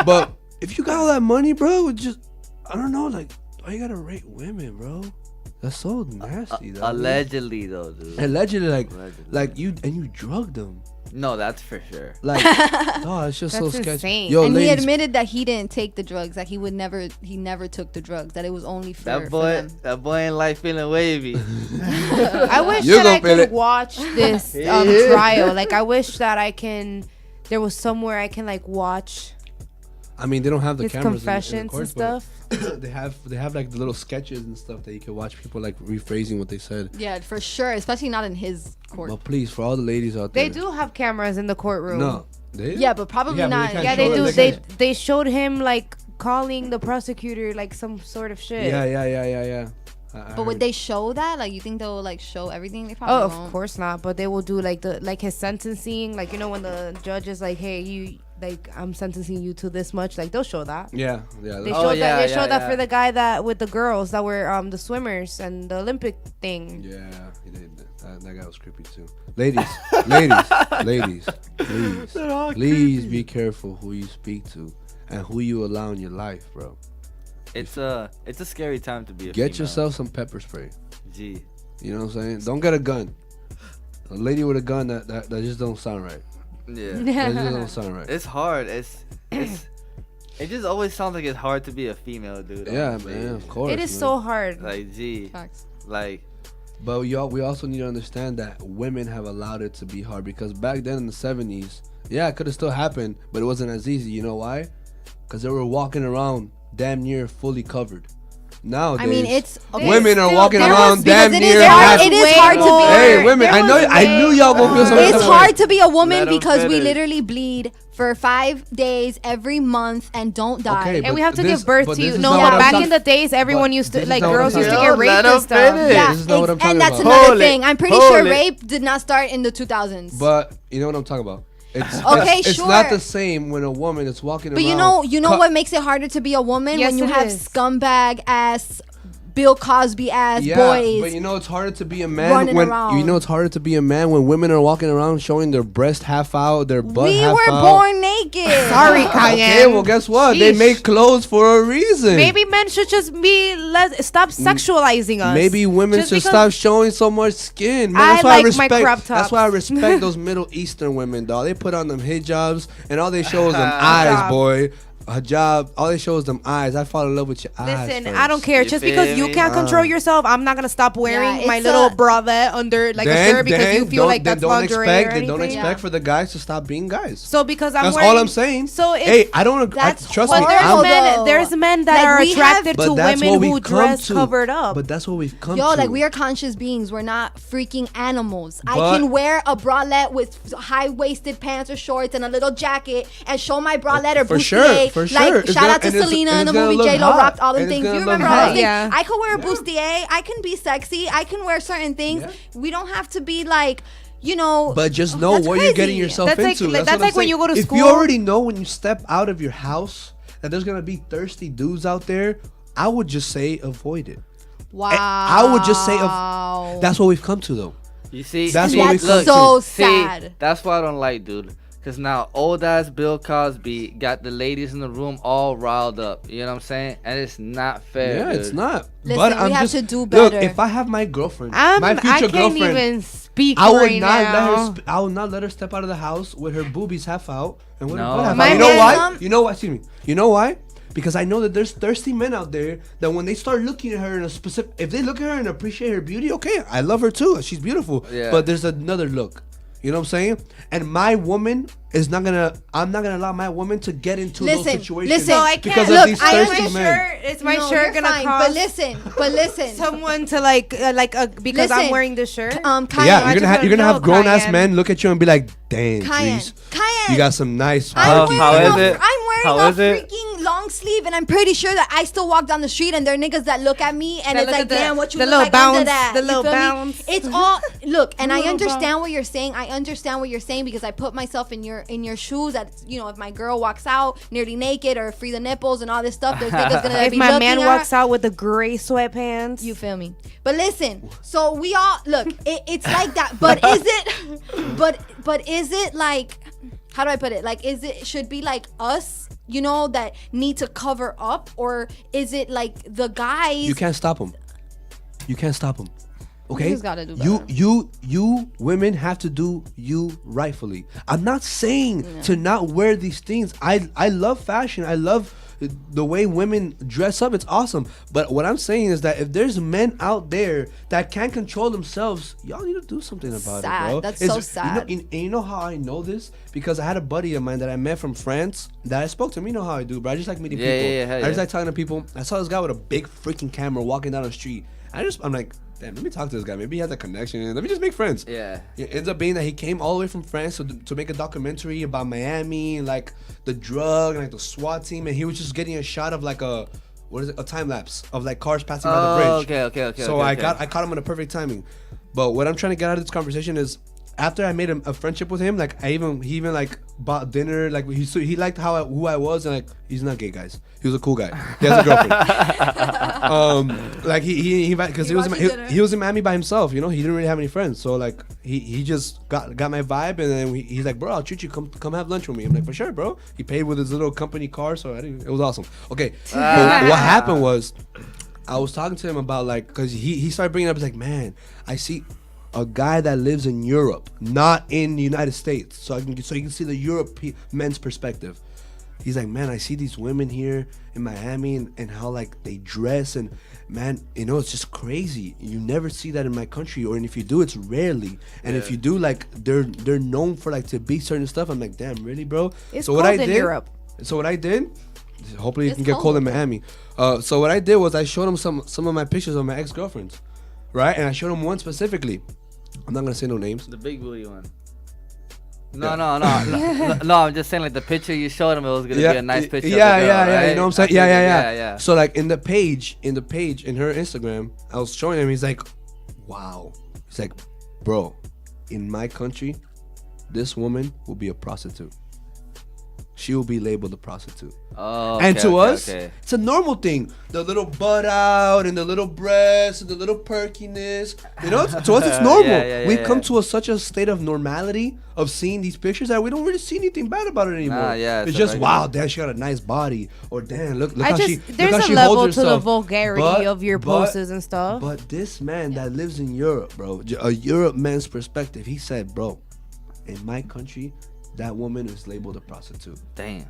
But if you got all that money, bro, it just, I don't know, like, why you gotta rape women, bro? That's so nasty. though. Allegedly, though, dude. Allegedly, Allegedly. like you drugged them. No, that's for sure. Like, oh, it's just so That's sketchy. insane. Yo, And he ladies, admitted that he didn't take the drugs. That he never took the drugs. That it was only for them. That boy ain't like feeling wavy. I wish You that gonna I feel could it. watch this trial. Like, I wish that there was somewhere I can like watch I mean, they don't have the his cameras in the confessions and courts, but stuff. they have like the little sketches and stuff that you can watch people like rephrasing what they said. Yeah, for sure. Especially not in his court. But please, for all the ladies out there, They do have cameras in the courtroom. No, they Yeah, but probably Yeah, but not. they can't Yeah, show they it. do. They They showed him like calling the prosecutor like some sort of shit. Yeah. But would they show that? Like, you think they'll like show everything? They probably Oh, won't. of course not. But they will do like his sentencing. Like, you know, when the judge is like, "Hey, I'm sentencing you to this much." Like, they'll show that. Yeah. They Oh, showed yeah, that. They showed that yeah. for the guy that with the girls that were the swimmers and the Olympic thing. Yeah, he did. That guy was creepy too. Ladies, please be careful who you speak to and who you allow in your life, bro. It's a scary time to be a Get female. yourself some pepper spray. G. You know what I'm saying? Don't get a gun. A lady with a gun that just don't sound right. Yeah. That just don't sound right. It's hard. It just always sounds like it's hard to be a female, dude. Yeah, honestly. man, of course. It is man. so hard. Like, G. Facts. Like, But we also need to understand that women have allowed it to be hard because back then in the 70s, yeah, it could have still happened, but it wasn't as easy. You know why? Because they were walking around damn near fully covered. Nowadays, I mean, it's okay. women are walking There around was- damn because it is near. hard- half- it is hard to be- Hey, women! There was I knew y'all gonna feel something. It's hard to be a woman Let 'em because we finish. literally bleed for 5 days every month and don't die. Okay, And but we have to this- give birth but to this you. is No, not what I'm back talking- in the days, everyone but used to this is like not what girls I'm used to talking get about. raped Let and 'em stuff. finish. Yeah, This is not what I'm talking and that's about. another Hold it. thing. I'm pretty Hold sure it. rape did not start in the 2000s. But you know what I'm talking about. Okay, it's sure. not the same when a woman is walking But around. you know what makes it harder to be a woman Yes, when you it have is. scumbag ass, Bill Cosby ass Yeah, boys. but you know it's harder to be a man running when around. you know it's harder to be a man when women are walking around showing their breast half out, their butt we half were out. born naked. Sorry, Kanye. Okay, well guess what? They Sheesh. make clothes for a reason. Maybe men should just be stop sexualizing us. Maybe women Just should because- stop showing so much skin. Man, I that's why like I my respect. crop That's tops. why I respect those Middle Eastern women, dog. They put on them hijabs, and all they show is them eyes, Hijab. boy. Hijab. All they show is them eyes. I fall in love with your eyes. Listen, first. I don't care. You Just feel because you me? can't control yourself, I'm not gonna stop wearing Yeah, my it's little a- bralette under like a shirt because you feel like that's lingerie or anything. Don't expect for the guys to stop being guys. So because I'm That's wearing, all I'm saying. So if, Hey, I don't. That's trust me. but horrible, I'm- there's men that Like, are we have- attracted but to that's what women we've who come dress to. covered up. But that's what we've come Yo, to. like we are conscious beings. We're not freaking animals. I But- can wear a bralette with high-waisted pants or shorts and a little jacket and show my bralette or For bustier. sure, for sure. Like It's shout gonna- out to and it's- Selena and in the it's gonna movie. look J Lo hot. rocked all them And it's things. gonna You look remember all those hot. things? Yeah. I could wear a bustier. I can be sexy. I can wear certain things. Yeah. We don't have to be like, you know. But just know that's what you're getting crazy. yourself That's like- into. that's what I'm like when saying. you go to If school- you already know when you step out of your house that there's gonna be thirsty dudes out there, I would just say avoid it. Wow. I would just say that's what we've come to though. You see, That's see, what we That's come so see, sad. that's what I don't like, dude. Cause now old ass Bill Cosby got the ladies in the room all riled up. You know what I'm saying? And it's not fair. Yeah, dude. it's not. Listen, but we I'm have just, to do look, better. if I have my girlfriend, I my future can't girlfriend, even speak I would right not now. let her. I would not let her step out of the house with her boobies half out and with her No. butt half My out. You know why? handsome- You know what? Excuse me. You know why? Because I know that there's thirsty men out there that when they start looking at her in a specific, if they look at her and appreciate her beauty, okay, I love her too. She's beautiful. Yeah. But there's another look. You know what I'm saying? And my woman is not gonna. I'm not gonna allow my woman to get into those Listen, situations. listen. So I because can't. of Look, these I thirsty am my men. shirt. It's my No, shirt you're gonna fine, cost but listen. someone to because I'm Listen. wearing this shirt? Cayenne, Yeah, I you're just gonna don't have know, grown ass Cayenne. men look at you and be like, "Damn, Cayenne, Reese, Cayenne. you got some nice How- perky how pants." is it? I'm wearing How a is it? freaking long sleeve, and I'm pretty sure that I still walk down the street, and there are niggas that look at me, and That it's look like, at the- damn, what you the look little like under bounce, that? the You little feel me? bounce. It's all look, and I Little understand bounce. what you're saying. I understand what you're saying because I put myself in your shoes. That if my girl walks out nearly naked or free the nipples and all this stuff, there's niggas gonna If be my looking man at walks her. out with the gray sweatpants, You feel me? But listen, so we all look. It's like that. But is it? But is it like? How do I put it? Like, should be like us? That need to cover up, or is it like the guys? You can't stop them. You can't stop them. Okay. just gotta do better. You women have to do you rightfully. I'm not saying to not wear these things. I love fashion. I love the way women dress up. It's awesome. But what I'm saying is that if there's men out there that can't control themselves, y'all need to do something about Sad. it, bro. That's so sad. You know how I know this? Because I had a buddy of mine that I met from France that I spoke to him. You know how I do, bro. I just like meeting people. Yeah, I just yeah. like talking to people. I saw this guy with a big freaking camera walking down the street. I'm like, damn, let me talk to this guy. Maybe he has a connection. Let me just make friends. Yeah. It ends up being that he came all the way from France to make a documentary about Miami and like the drug and like the SWAT team, and he was just getting a shot of like a time lapse of like cars passing by the bridge. Okay. So okay, I okay. caught him in a perfect timing. But what I'm trying to get out of this conversation is, after I made a friendship with him, like he even like bought dinner. Like he liked who I was, and like he's not gay, guys. He was a cool guy. He has a girlfriend. Like he because he was in Miami by himself. He didn't really have any friends. So like he just got my vibe, and then he's like, bro, I'll treat you. Come have lunch with me. I'm like, for sure, bro. He paid with his little company car, so it was awesome. Okay, but what happened was, I was talking to him about like, because he started bringing up, he's like, man, I see a guy that lives in Europe, not in the United States, so you can see the men's perspective. He's like, man, I see these women here in Miami and how like they dress, and man, it's just crazy. You never see that in my country, and if you do, it's rarely. And if you do, like they're known for like to be certain stuff. I'm like, damn, really, bro? It's So what cold I in did, Europe. So what I did, hopefully it It's can get cold. cold in Miami. So what I did was I showed him some of my pictures of my ex-girlfriends, right? And I showed him one specifically. I'm not gonna say no names. The big booty one. No, I'm just saying, like, the picture you showed him, it was gonna be a nice picture. Yeah, of the girl, yeah. right? You know what I'm saying? I Yeah. figured, yeah. So like in the page in her Instagram, I was showing him. He's like, wow. He's like, bro, in my country, this woman will be a prostitute. She will be labeled a prostitute. Oh, And to okay, us, okay. it's a normal thing. The little butt out and the little breasts and the little perkiness. To us, it's normal. Yeah, We've come to such a state of normality of seeing these pictures that we don't really see anything bad about it anymore. Nah, yeah, it's it's just, like- wow, damn, she got a nice body. Or damn, look how she there's look how a she level holds to the herself. vulgarity of your poses and stuff. But this man that lives in Europe, bro, a Europe man's perspective, he said, bro, in my country, that woman is labeled a prostitute. Damn.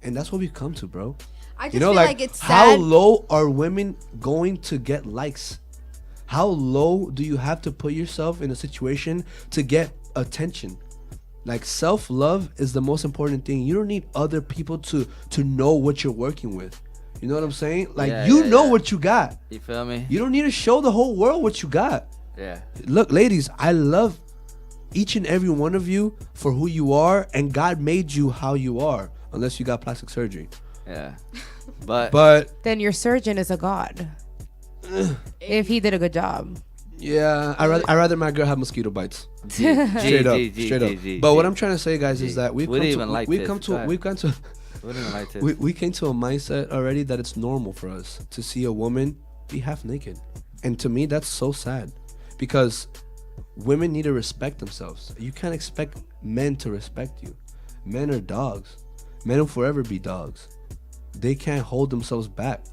And that's what we've come to, bro. I just feel like it's how sad. low are women going to get likes? How low do you have to put yourself in a situation to get attention? Like, self-love is the most important thing. You don't need other people to know what you're working with. You know what I'm saying? Like, Yeah, you yeah, know yeah. what you got. You feel me? You don't need to show the whole world what you got. Yeah. Look, ladies, I love each and every one of you for who you are, and God made you how you are, unless you got plastic surgery. Yeah. But Then your surgeon is a god. If he did a good job. yeah, I rather my girl have mosquito bites. G, Straight up, G, G, straight up. G, G, But G. what I'm trying to say, guys, is that We didn't even like this. Go ahead. we came to we came to a mindset already that it's normal for us to see a woman be half naked, and to me that's so sad, because women need to respect themselves. You can't expect men to respect you. Men are dogs. Men will forever be dogs. They can't hold themselves back.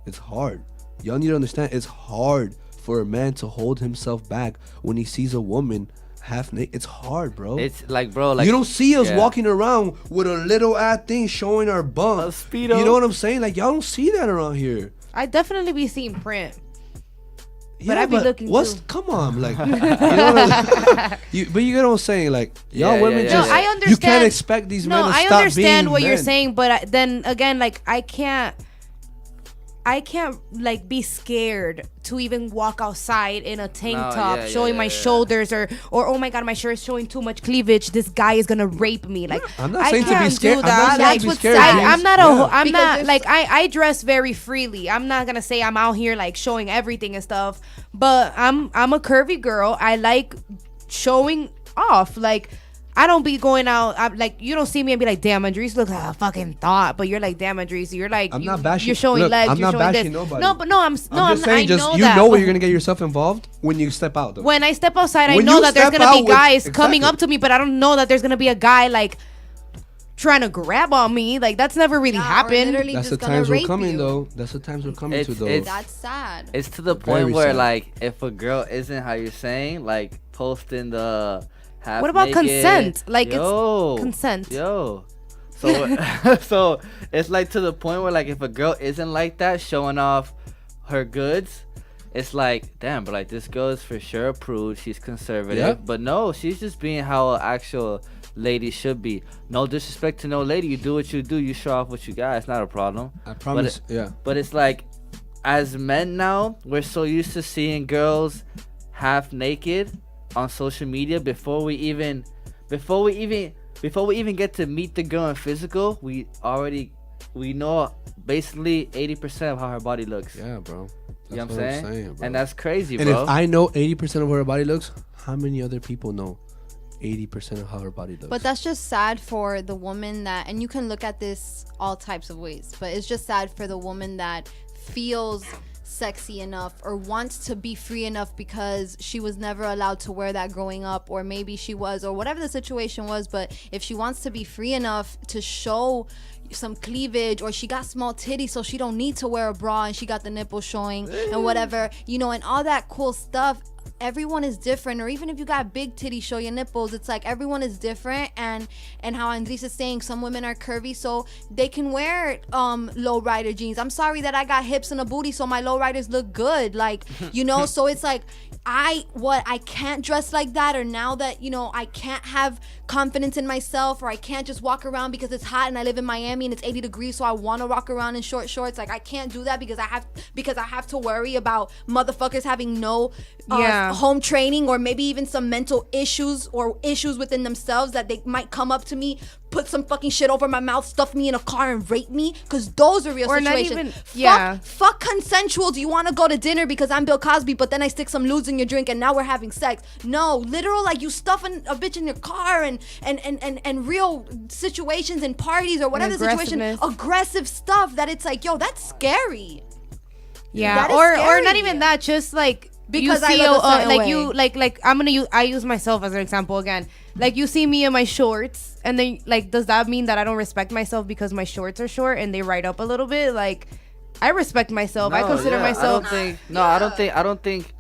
It's hard. Y'all need to understand, it's hard for a man to hold himself back when he sees a woman half naked. It's hard, bro. It's like, bro, like, you don't see us walking around with a little ass thing showing our bum. A Speedo. You know what I'm saying? Like, y'all don't see that around here. I definitely be seeing print. But Yeah, I be looking too. Come on, like, you know, but you get what I'm saying, like, y'all women just, No, I understand. you can't expect these men to stop being I understand what you're men. saying, but then again, like, I can't like be scared to even walk outside in a tank top showing my shoulders or oh my god, my shirt is showing too much cleavage. This guy is gonna rape me. Like, I'm not saying to be scared. Do that. That's what's scared. I'm not Because like I dress very freely. I'm not gonna say I'm out here like showing everything and stuff, but I'm a curvy girl. I like showing off. Like, I don't be going out. I'm like, you don't see me and be like, damn, Andrys look like a fucking thought. But you're like, damn, Andrys, you're like, I'm not bashing. You're showing Look, legs. I'm you're not showing bashing this. nobody. No, but no, I'm just saying, I just know where that. you're gonna get yourself involved when you step out. Though. When I step outside, I When know you that there's step gonna be out with- guys coming exactly. up to me, but I don't know that there's gonna be a guy like trying to grab on me. Like, that's never really happened. That's the times we're coming, though. That's the times we're coming to, though. That's sad. It's to the point Very where, sad. like, if a girl isn't how you're saying, like, posting the half What about naked, consent? Like, yo, it's consent. Yo. So, so it's like to the point where, like, if a girl isn't like that, showing off her goods, it's like, damn, but like, this girl is for sure a prude. She's conservative. Yeah. But no, she's just being how an actual lady should be. No disrespect to no lady. You do what you do. You show off what you got. It's not a problem. I promise. But it's like, as men now, we're so used to seeing girls half naked on social media before we even get to meet the girl in physical. We know basically 80% of how her body looks. Yeah, bro. You know what I'm saying? And that's crazy, and bro. if I know 80% of how her body looks, how many other people know 80% of how her body looks? But that's just sad for the woman that, and you can look at this all types of ways, but it's just sad for the woman that feels sexy enough or wants to be free enough because she was never allowed to wear that growing up, or maybe she was, or whatever the situation was. But if she wants to be free enough to show some cleavage, or she got small titties so she don't need to wear a bra and she got the nipples showing and whatever, you know, and all that cool stuff. Everyone is different. Or even if you got big titties, show your nipples. It's like everyone is different. And how Andrys is saying, some women are curvy so they can wear low rider jeans. I'm sorry that I got hips and a booty so my low riders look good, like, you know. So it's like, I can't dress like that, or now that, you know, I can't have confidence in myself, or I can't just walk around because it's hot and I live in Miami and it's 80 degrees, so I want to walk around in short shorts. Like, I can't do that because I have to worry about motherfuckers having no home training, or maybe even some mental issues or issues within themselves that they might come up to me, put some fucking shit over my mouth, stuff me in a car and rape me, because those are real Or not situations. even- Fuck consensual. Do you want to go to dinner because I'm Bill Cosby, but then I stick some lewds in your drink and now we're having sex? No, literal, like, you stuffing a bitch in your car and real situations and parties or whatever the situation, aggressive stuff that it's like, yo, that's scary. Yeah, That is or scary. not even that, just like, Because you I see, look a certain like way. you like I use myself as an example again. Like, you see me in my shorts, and then, like, does that mean that I don't respect myself because my shorts are short and they ride up a little bit? Like, I respect myself. I consider myself. I don't think.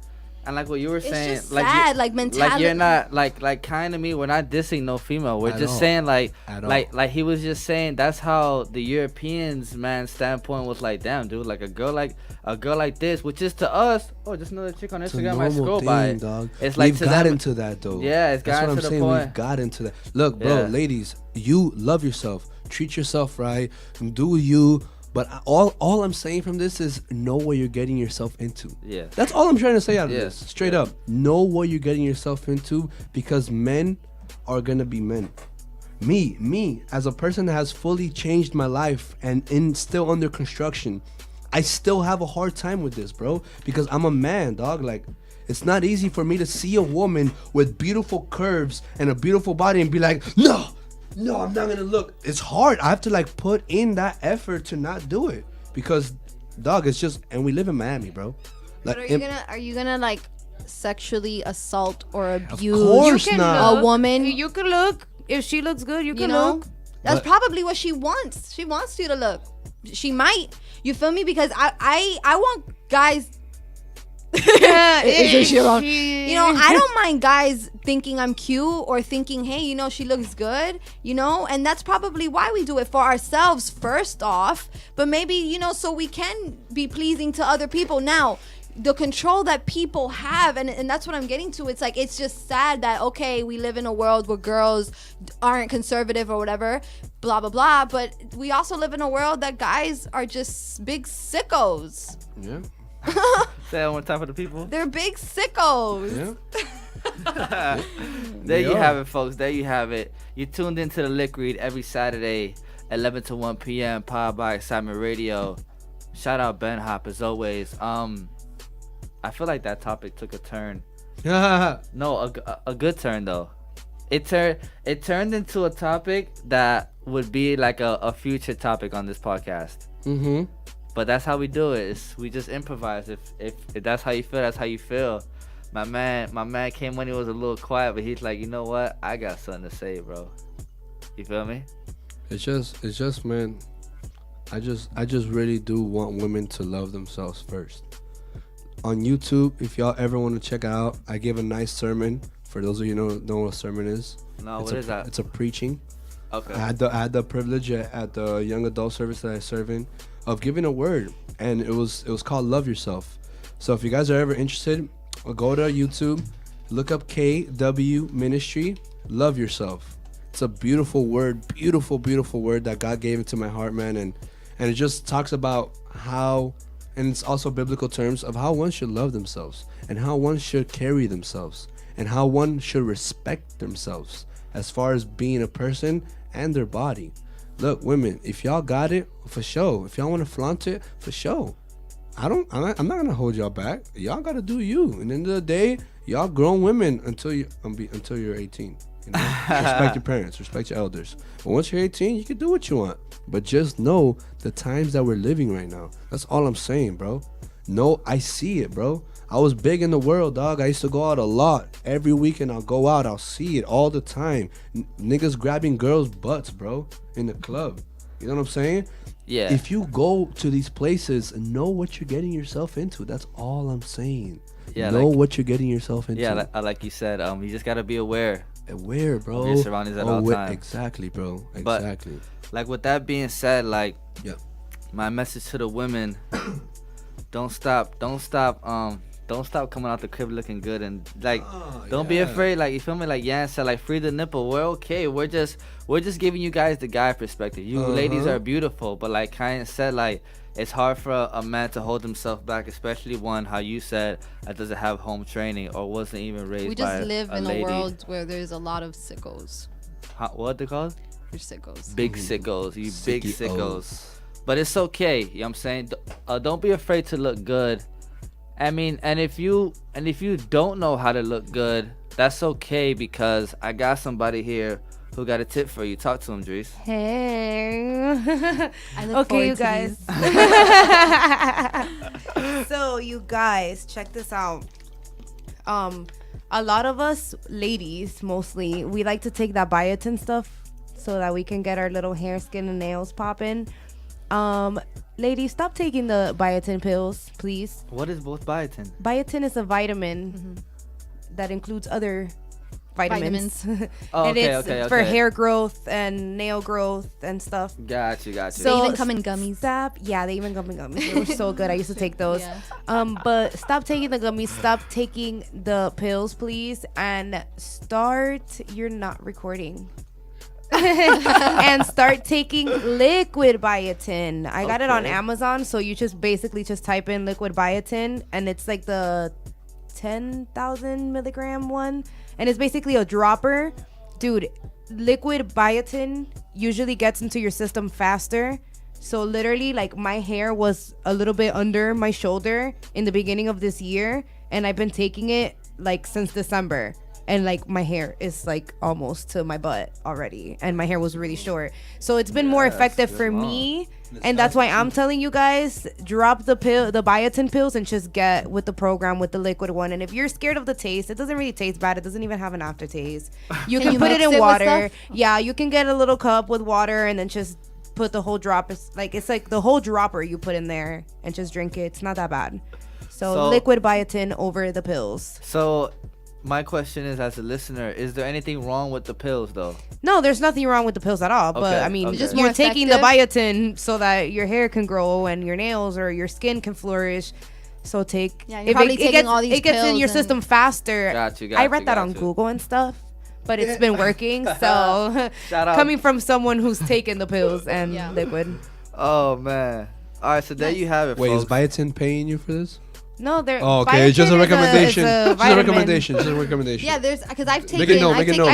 And like what you were saying, just like sad, like mentality. like you're not like kind of me. We're not dissing no female. We're At just all. saying like At all. like he was just saying that's how the Europeans man standpoint was like, damn dude, like a girl like this, which is to us, oh, just another chick on It's a Instagram I normal scroll thing, by. dog. It's like we've to got them, into that though. Yeah, it's That's gotten what I'm to the saying. point. We've got into that. Look, bro, Yeah. ladies, you love yourself. Treat yourself right. Do you. But all I'm saying from this is know what you're getting yourself into. Yeah. That's all I'm trying to say out of Yeah. this. Straight up. Know what you're getting yourself into, because men are going to be men. Me, as a person that has fully changed my life and still under construction, I still have a hard time with this, bro, because I'm a man, dog. Like, it's not easy for me to see a woman with beautiful curves and a beautiful body and be like, no, I'm not gonna look. It's hard. I have to like put in that effort to not do it, because, dog, it's just, and we live in Miami, bro. Like, But are you gonna like sexually assault or abuse course You can not. a woman? You could look. If she looks good, you can know? look. That's probably what she wants. She wants you to look. She might. You feel me? Because I want guys. Is she wrong? You know, I don't mind guys thinking I'm cute or thinking, hey, you know, she looks good, you know, and that's probably why we do it for ourselves first off, but maybe, you know, so we can be pleasing to other people. Now, the control that people have, and that's what I'm getting to, it's like, it's just sad that, okay, we live in a world where girls aren't conservative or whatever, blah blah blah, but we also live in a world that guys are just big sickos. Yeah. Say that one time for the people. They're big sickos. Yeah. There you have it, folks. There you have it. You tuned into the Lick Read every Saturday, 11 to 1 p.m. Powered by Excitement Radio. Shout out Ben Hop as always. I feel like that topic took a turn. No, a good turn though. It turned into a topic that would be like a future topic on this podcast. Mm-hmm. But that's how we do it. We just improvise. If that's how you feel, that's how you feel. My man came when he was a little quiet, but he's like, you know what? I got something to say, bro. You feel me? It's just, man. I just really do want women to love themselves first. On YouTube, if y'all ever want to check out, I give a nice sermon. For those of you who know what a sermon is. No, what is that? It's a preaching. Okay. I had the privilege at the young adult service that I serve in of giving a word, and it was called Love Yourself. So if you guys are ever interested, go to YouTube, look up KW Ministry, Love Yourself. It's a beautiful word, beautiful word that God gave into my heart, man, and it just talks about how, and it's also biblical terms of how one should love themselves and how one should carry themselves and how one should respect themselves as far as being a person and their body. Look, women, if y'all got it, for sure. If y'all want to flaunt it, for sure. I'm not gonna hold y'all back. Y'all gotta do you. And at the end of the day, y'all grown women until you're 18. You know? Respect your parents, respect your elders. But once you're 18, you can do what you want. But just know the times that we're living right now. That's all I'm saying, bro. No, I see it, bro. I was big in the world, dog. I used to go out a lot. Every weekend I'll go out. I'll see it all the time. Niggas grabbing girls' butts, bro, in the club. You know what I'm saying? Yeah. If you go to these places, know what you're getting yourself into. That's all I'm saying. Yeah, know what you're getting yourself into. Yeah, like you said, you just gotta be aware. Aware, bro. Of your surroundings at all times. Exactly, bro. But, exactly. like with that being said, like, yeah, my message to the women: don't stop coming out the crib looking good, and like, don't be afraid. Like, you feel me? Like Yanz said, like, free the nipple. We're okay. We're just giving you guys the guy perspective. You ladies are beautiful, but like Kayan said, like, it's hard for a man to hold himself back, especially one, how you said, that doesn't have home training or wasn't even raised by a lady. We just live in a world where there's a lot of sickos. What they called? They're sickos. Big sickos. You big sickos. But it's okay. You know what I'm saying? Don't be afraid to look good. I mean, and if you don't know how to look good, that's okay, because I got somebody here who got a tip for you. Talk to him, Dries. Hey. I look okay, you forward guys. So you guys, check this out. A lot of us ladies, mostly, we like to take that biotin stuff so that we can get our little hair, skin, and nails popping. Ladies, stop taking the biotin pills, please. What is both biotin? Biotin is a vitamin that includes other vitamins. Oh, and okay, it's for hair growth and nail growth and stuff. Got you. So they even come in gummies. They even come in gummies. They were so good. I used to take those. Yeah. But stop taking the gummies. Stop taking the pills, please. And you're not recording. And start taking liquid biotin. I got it on Amazon, so you just basically just type in liquid biotin, and it's like the 10,000 milligram one, and it's basically a dropper. Dude, liquid biotin usually gets into your system faster. So literally, like, my hair was a little bit under my shoulder in the beginning of this year, and I've been taking it like since December. and like my hair is like almost to my butt already, and my hair was really short. So it's been more effective for me, and that's why I'm telling you guys, drop the biotin pills and just get with the program with the liquid one. And if you're scared of the taste, it doesn't really taste bad. It doesn't even have an aftertaste. You can put it in water. Yeah, you can get a little cup with water and then just put the whole drop. It's like the whole dropper you put in there and just drink it. It's not that bad. So liquid biotin over the pills. So my question is, as a listener, is there anything wrong with the pills though? No, there's nothing wrong with the pills at all. But I mean, you're taking the biotin so that your hair can grow and your nails or your skin can flourish. So take. Yeah, you're probably taking all these It gets in your system faster. Got you, I read that on Google and stuff, but it's been working. So coming from someone who's taken the pills and liquid. Oh man! All right, so there you have it. Wait, folks. is biotin paying you for this? No, they're. Oh, okay, it's just a recommendation. Just a recommendation. Yeah, there's because I've taken. Make a note.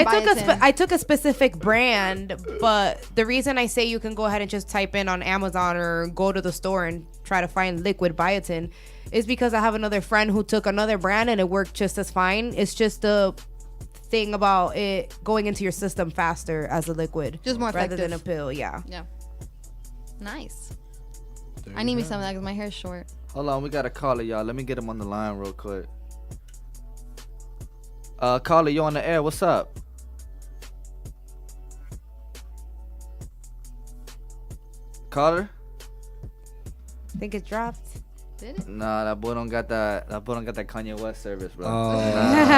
I took a specific brand, but the reason I say you can go ahead and just type in on Amazon or go to the store and try to find liquid biotin is because I have another friend who took another brand and it worked just as fine. It's just the thing about it going into your system faster as a liquid, just more rather effective than a pill. Yeah. Nice. I need me some of that because my hair's short. Hold on, we got a caller, y'all. Let me get him on the line real quick. Caller, you on the air? What's up? Caller? I think it dropped. Did it? Nah, that boy don't got that. That boy don't got that Kanye West service, bro. Nah.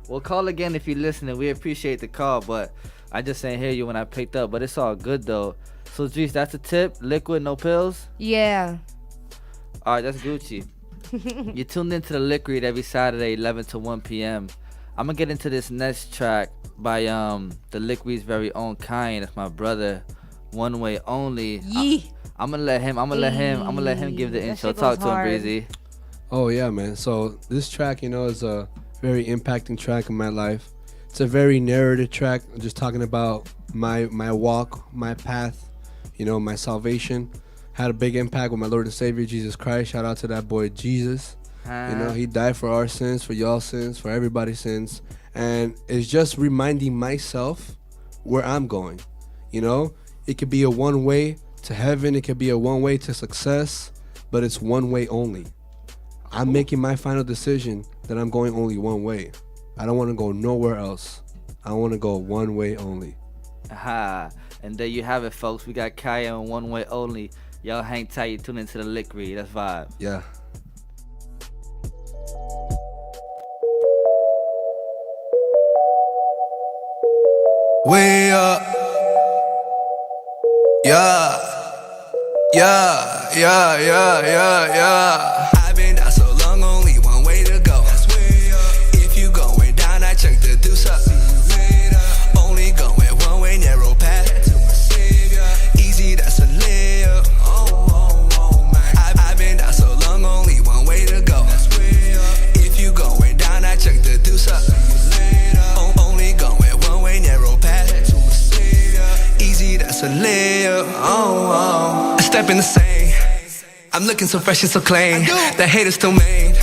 Well, call again if you're listening. We appreciate the call, but I just ain't hear you when I picked up. But it's all good though. So, Jeez, that's a tip. Liquid, no pills? Yeah. All right, that's Gucci. You're tuned into The Lick Read every Saturday, 11 to 1 p.m. I'm going to get into this next track by The Lick Read's very own Kayan. That's my brother. One Way Only. I'm going to let him give the intro. Talk to him, Breezy. Oh, yeah, man. So, this track, is a very impacting track in my life. It's a very narrative track. I'm just talking about my walk, my path. My salvation had a big impact with my Lord and Savior, Jesus Christ. Shout out to that boy, Jesus. He died for our sins, for y'all's sins, for everybody's sins. And it's just reminding myself where I'm going. It could be a one way to heaven. It could be a one way to success, but it's one way only. I'm making my final decision that I'm going only one way. I don't want to go nowhere else. I want to go one way only. Aha. And there you have it, folks. We got Kayan One Way Only. Y'all hang tight. You tune into The Lick Read. That's vibe. Yeah. Way up. Yeah. I've been down so long, only one way to go. That's way up. If you going down, I check the deuce up. Only going one way, narrow path to my savior. Easy, that's a layup. I've been down so long, only one way to go. That's way up. If you going down, I check the deuce up. Only going one way, narrow path to my savior. Easy, that's a layup. I step in the same. I'm looking so fresh and so clean. The haters still made.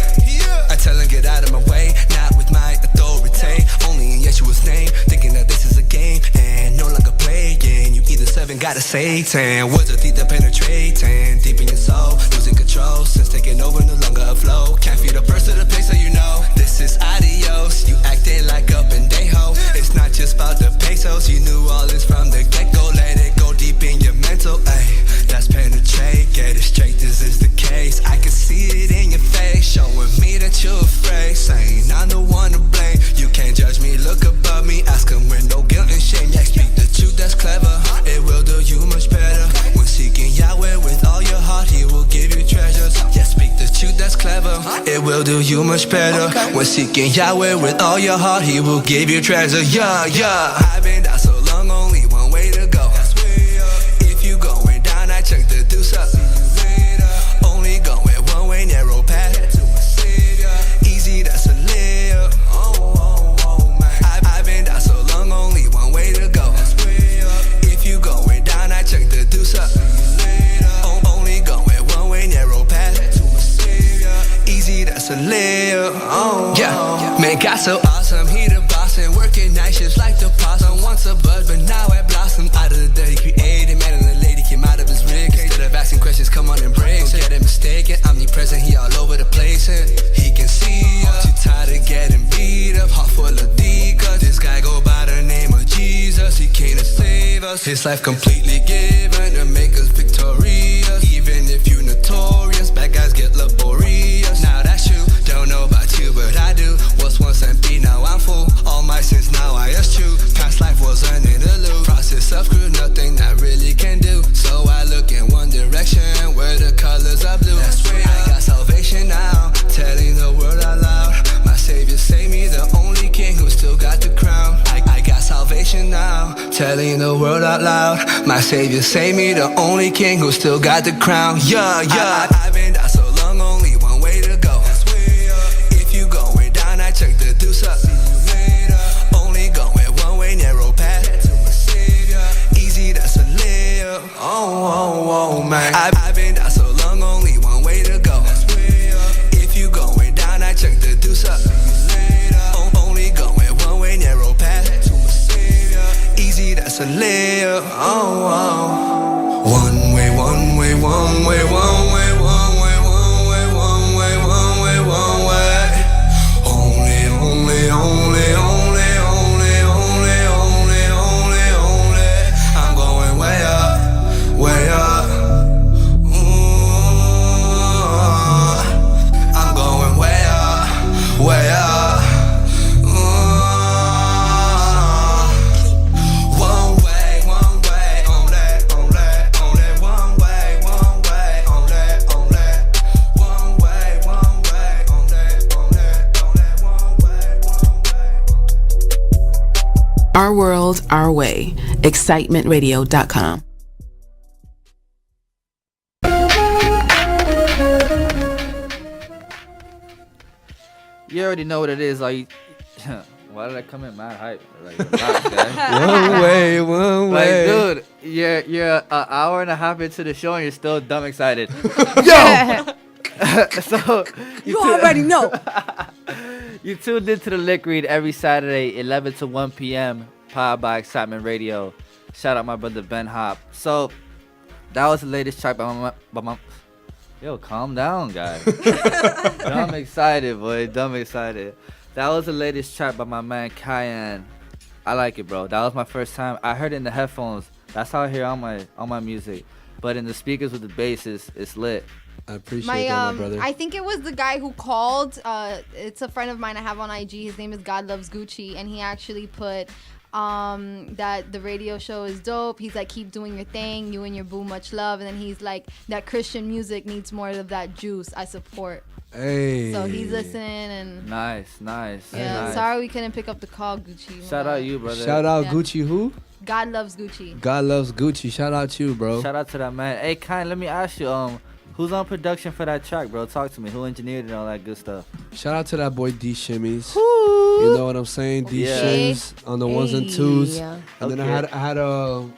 I tell them get out of my way. Not with my authority. Only in Yeshua's name. Thinking that this is a game and no longer playing. You either serve and got a Satan. Words are deep that penetrating. Deep in your soul. Losing control. Since taking over no longer a flow. Can't feed a person to the place so you know. This is adios. You acting like up in Dayho. It's not just about the pesos. You knew all this from the get-go. Let it go deep in your mental. Ayy, that's penetrate. Get it straight, this is the case. I can see it in your face. Showing me that you're afraid. Saying I'm the one to blame. You can't judge me, look above me. Ask him with no guilt and shame. Yeah, speak the truth, that's clever. It will do you much better. When seeking Yahweh with all your heart, He will give you treasures. Yeah, speak the truth, that's clever. It will do you much better. When seeking Yahweh with all your heart, He will give you treasure. Yeah. I've been down so long, only one way to go. If you going down, I check the deuce up. Only going one way, narrow path to my savior. Easy, that's a layup. I've been down so long, only one way to go. If you going down, I check the deuce up. Only going one way, narrow path to my savior. Easy, that's a layup. serious. His life completely given to make us victorious. Even if you notorious, bad guys get laborious. Now that's you, don't know about you, but I do. Was once empty, now I'm full. All my sins now I eschew. Past life was an interlude. Process of crew, nothing that really can do. So I look in one direction where the colors are blue. That's where I got salvation now, telling the world out loud. My savior saved me, the only king who still got the crown. I got salvation now, telling the world out loud. My savior saved me, the only king who still got the crown. Yeah, yeah. I've been down so long, only one way to go. If you going down, I check the deuce up. Only going one way, narrow path to my savior. Easy, that's a layup. Oh, man. I've been down so long, only one way to go. If you going down, I check the deuce up. Only going one way, narrow path to my savior. Easy, that's a layup. One way, one way, one way, one way, one way, one way, one way, one way, one way. Only, only, only, only, only, only, only, only, only. I'm going way up, way up. I'm going way up, way up. One way, only, only, only. One way, only, only. One way, only, only, one way. Our world, our way. ExcitementRadio.com. You already know what it is. Like, why did I come in mad hype? Like, relax, guys. One way. Like, dude, you're an hour and a half into the show and you're still dumb excited. So You already know. you tuned into the Lick Read every Saturday, 11 to 1 p.m. Powered by Excitement Radio. Shout out my brother Ben Hop. So that was the latest track by my Yo, calm down, guys. Dumb excited, boy. Dumb excited. That was the latest track by my man Kayan. I like it, bro. That was my first time. I heard it in the headphones. That's how I hear all my music. But in the speakers with the bass, it's lit. I appreciate that, my brother. I think it was the guy who called. It's a friend of mine I have on IG. His name is God Loves Gucci, and he actually put that the radio show is dope. He's like, keep doing your thing, you and your boo, much love. And then he's like, that Christian music needs more of that juice. I support. Hey. So he's listening and Nice. yeah. Nice. Sorry we couldn't pick up the call, Gucci. Shout out you, brother. Shout out Yeah. Gucci who? God Loves Gucci. God Loves Gucci. Shout out you, bro. Shout out to that man. Hey, Kayan, let me ask you, who's on production for that track, bro? Talk to me. Who engineered it and all that good stuff? Shout out to that boy D Shimmies. You know what I'm saying? D Yeah. Shims on the ones and twos. Yeah. And then I had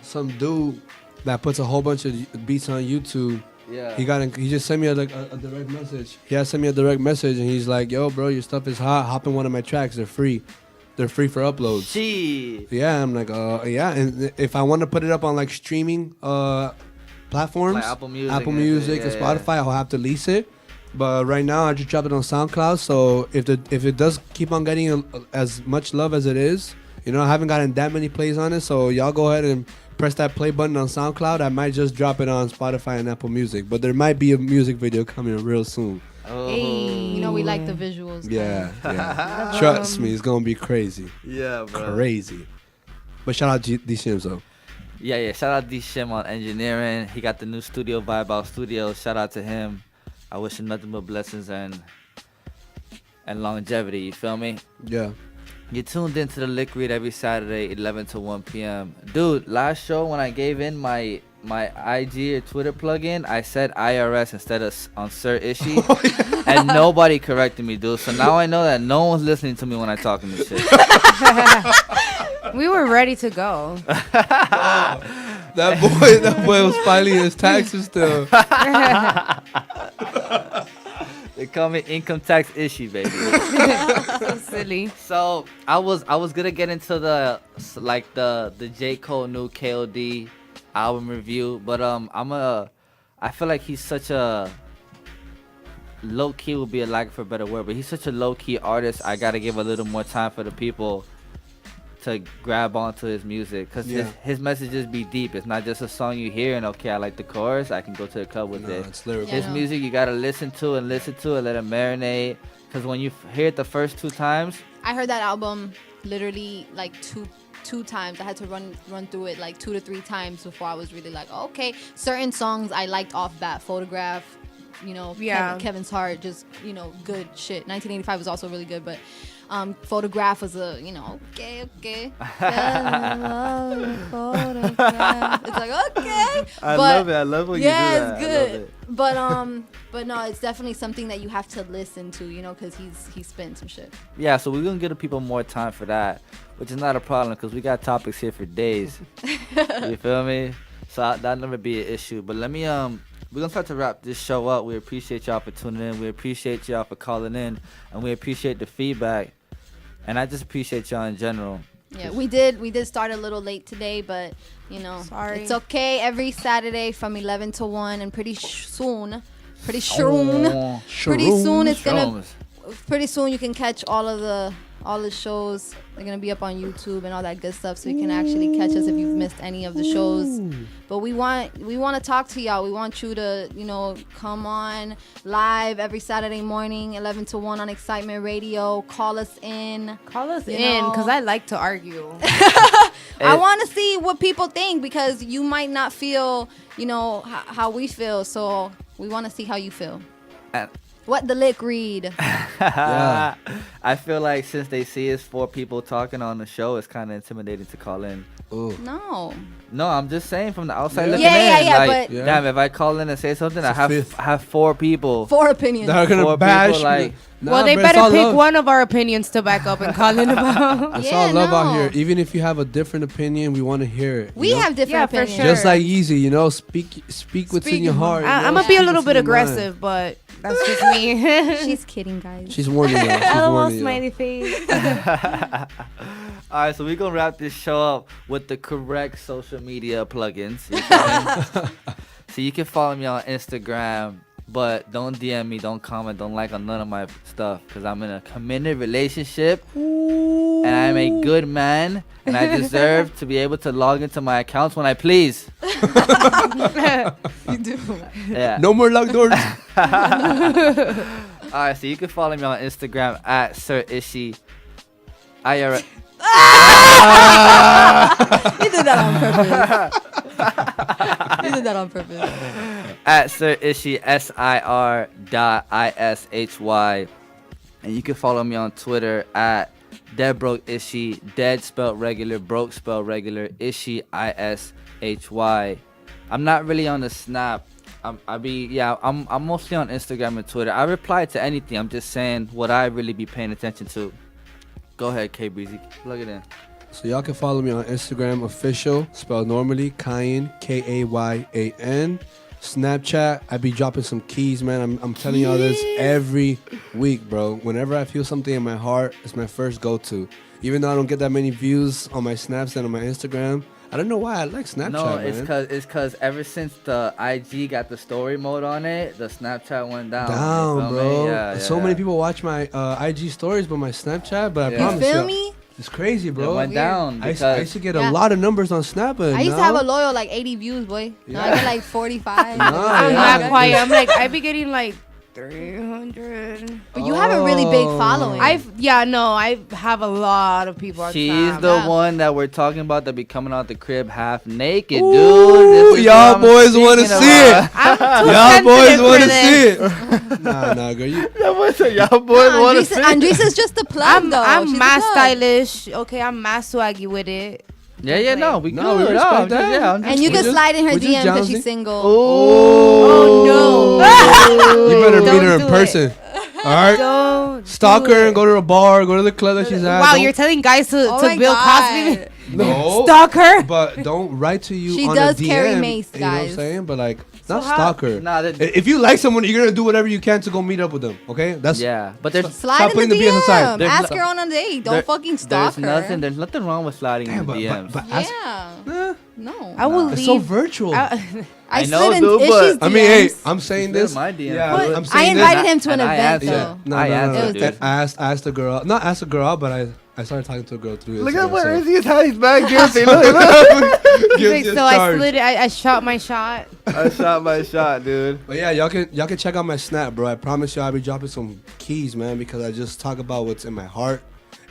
some dude that puts a whole bunch of beats on YouTube. Yeah. He just sent me a direct message. He had sent me a direct message and he's like, "Yo, bro, your stuff is hot. Hop in one of my tracks. They're free. They're free for uploads." Gee. Yeah, I'm like, yeah. And if I want to put it up on like streaming platforms, Like Apple Music and yeah. Spotify, I'll have to lease it. But right now, I just dropped it on SoundCloud. So if it does keep on getting as much love as it is, I haven't gotten that many plays on it. So y'all go ahead and press that play button on SoundCloud. I might just drop it on Spotify and Apple Music. But there might be a music video coming real soon. Oh. You know we like the visuals. Yeah. Trust me, it's gonna be crazy. Yeah, bro. Crazy. But shout out D Shims though. Yeah. Shout out D Shim on engineering. He got the new studio, Vibe Out Studio. Shout out to him. I wish him nothing but blessings and longevity. You feel me? Yeah. You tuned into the Lick Read every Saturday, 11 to 1 p.m. Dude, last show when I gave in my IG or Twitter plugin, I said IRS instead of on Sir Ishy, and nobody corrected me, dude. So now I know that no one's listening to me when I talk in this shit. We were ready to go. That boy was filing his taxes still. They call me income tax Ishy, baby. So silly. So I was gonna get into the J. Cole new KOD album review, but I feel like he's such a low key, would be a lack for a better word, but he's such a low key artist. I gotta give a little more time for the people to grab onto his music, because his messages be deep. It's not just a song you hear and okay, I like the chorus, I can go to the club with it. It's lyrical. His music you gotta listen to it, let it marinate. Because when you hear it the first 2 times, I heard that album literally like two times. I had to run through it like 2 to 3 times before I was really like, okay. Certain songs I liked off bat. Photograph, Kevin's Heart, just good shit. 1985 was also really good, but Photograph was a okay. Photograph. It's like okay. I love it. I love when you do that. Yeah, it's good. But no, it's definitely something that you have to listen to, because he's spitting some shit. Yeah, so we're gonna give people more time for that, which is not a problem because we got topics here for days. You feel me? So that'll never be an issue. But let me we're gonna start to wrap this show up. We appreciate y'all for tuning in. We appreciate y'all for calling in, and we appreciate the feedback. And I just appreciate y'all in general. Yeah, we did start a little late today, but Sorry. It's okay. Every Saturday from 11 to 1, and pretty soon it's gonna. Pretty soon you can catch all the shows. They're gonna be up on YouTube and all that good stuff, so you can actually catch us if you've missed any of the shows. But we want to talk to y'all. We want you to come on live every Saturday morning, 11 to 1 on Excitement Radio. Call us in because I like to argue. I want to see what people think, because you might not feel how we feel, so we want to see how you feel. What the lick read? Yeah. I feel like since they see us 4 people talking on the show, it's kind of intimidating to call in. Ooh. No, I'm just saying from the outside looking yeah, in. but damn, if I call in and say something, I have 4 people. 4 opinions. They're gonna 4 bash people, like, well, they better pick one of our opinions to back up and call in about. That's all love out here. Even if you have a different opinion, we want to hear it. We have different for opinions. sure. Just like Easy, speak what's in your heart. I'm gonna be a little bit aggressive, but that's just me. She's kidding, guys. She's warning you. LOL smiley face. All right, so we're going to wrap this show up with the correct social media plugins. So you can follow me on Instagram, but don't DM me, don't comment, don't like on none of my stuff, because I'm in a committed relationship. And I'm a good man, and I deserve to be able to log into my accounts when I please. You do. Yeah. No more locked doors. All right, so you can follow me on Instagram at Sir Ishy. You did that on purpose. At Sir Ishy, SIR.ISHY. And you can follow me on Twitter at Dead Broke Ishy, dead spelled regular, broke spelled regular, Ishy, ISHY. I'm not really on the Snap. I'm mostly on Instagram and Twitter. I reply to anything. I'm just saying what I really be paying attention to. Go ahead, K Breezy. Plug it in. So y'all can follow me on Instagram, official, spelled normally, Kayan, Kayan. Snapchat, I be dropping some keys, man. I'm telling y'all this every week, bro. Whenever I feel something in my heart, it's my first go-to. Even though I don't get that many views on my Snaps and on my Instagram, I don't know why I like Snapchat, No, man. it's cause ever since the IG got the story mode on it, the Snapchat went down. Bro. Yeah, so many people watch my IG stories, but my Snapchat, but I promise you. you. Feel me? It's crazy, bro. It went down. I used to get a lot of numbers on Snap. I used to have a loyal like 80 views, boy. Now I get like 45. I'm not quiet. I'm like, I be getting like 300. But you have a really big following. I have a lot of people on She's Snap. the one that we're talking about that be coming out the crib half naked, dude. This is y'all what I'm boys want to speaking see about. it. I'm too Y'all boys sensitive want for to this. see it. Nah, girl. Y'all boys want to see it. Andrys is just a plug, though. I'm She's mass a plug. stylish. Okay, I'm mass swaggy with it. Yeah, no, we No, good. we respect that. And you can slide in her we're just DM because jonesing. she's single. Oh no! You better meet Don't her in do person. All right? Don't Stalk do her it. and go to a bar, go to the club that she's at. Wow, Don't- you're telling guys to my Bill God. Cosby? No. Stalk her? But don't write to you She on does a DM. carry mace, You know what I'm guys. saying? But like, not how- stalk her. Nah, If you like someone, you're gonna do whatever you can to go meet up with them. Okay? That's Yeah, but there's Slide in putting the the BS aside. DM. Ask her on a date. Don't fucking stalk her. There's nothing wrong with sliding in the DMs. but ask- Yeah. No. I will It's leave. so virtual. I know, slid in dude, but- Ishy's I mean, hey, DMs. I'm saying Slid this. my DM, Yeah, dude. I'm I saying invited this. him to an And I event, answered. though. No, I no, no, answered, no. dude. I asked the girl. Not asked the girl out, but I started talking to a girl through Look Instagram, at where so- Izzy is hiding his back. Guilty. Look. Guilty as So I charged. slid it. I shot my shot. I shot my shot, dude. But yeah, y'all can check out my Snap, bro. I promise y'all I'll be dropping some keys, man, because I just talk about what's in my heart,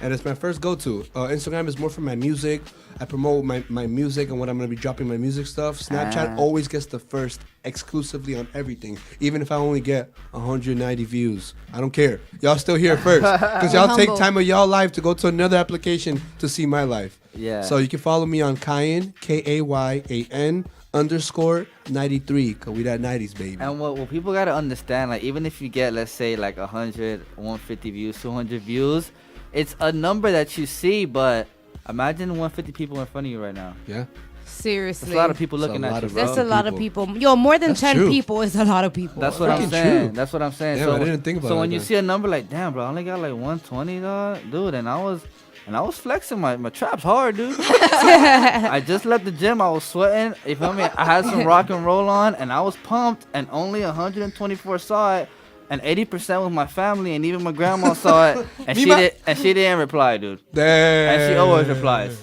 and it's my first go-to. Instagram is more for my music. I promote my music and what I'm gonna be dropping my music stuff. Snapchat always gets the first exclusively on everything, even if I only get 190 views. I don't care. Y'all still here first because y'all take humble. time of y'all life to go to another application to see my life. Yeah. So you can follow me on Kayan, KAYAN _93, cause we that 90s baby. And what people gotta understand, like even if you get, let's say, like 100, 150 views, 200 views, it's a number that you see, but imagine 150 people in front of you right now. Yeah. Seriously. There's a lot of people It's a looking lot at you, of bro. That's a lot of people. Yo, more than That's 10 true. people is a lot of people. That's what I'm Freaking saying. true. That's what I'm saying. Damn, so I didn't think about so it when like you that. see a number like, damn, bro, I only got like 120, dude, and I was flexing my traps hard, dude. I just left the gym. I was sweating. You feel me? I had some rock and roll on, and I was pumped. And only 124 saw it, and 80% was my family, and even my grandma saw it, and she didn't reply, dude. Damn. And she always replies.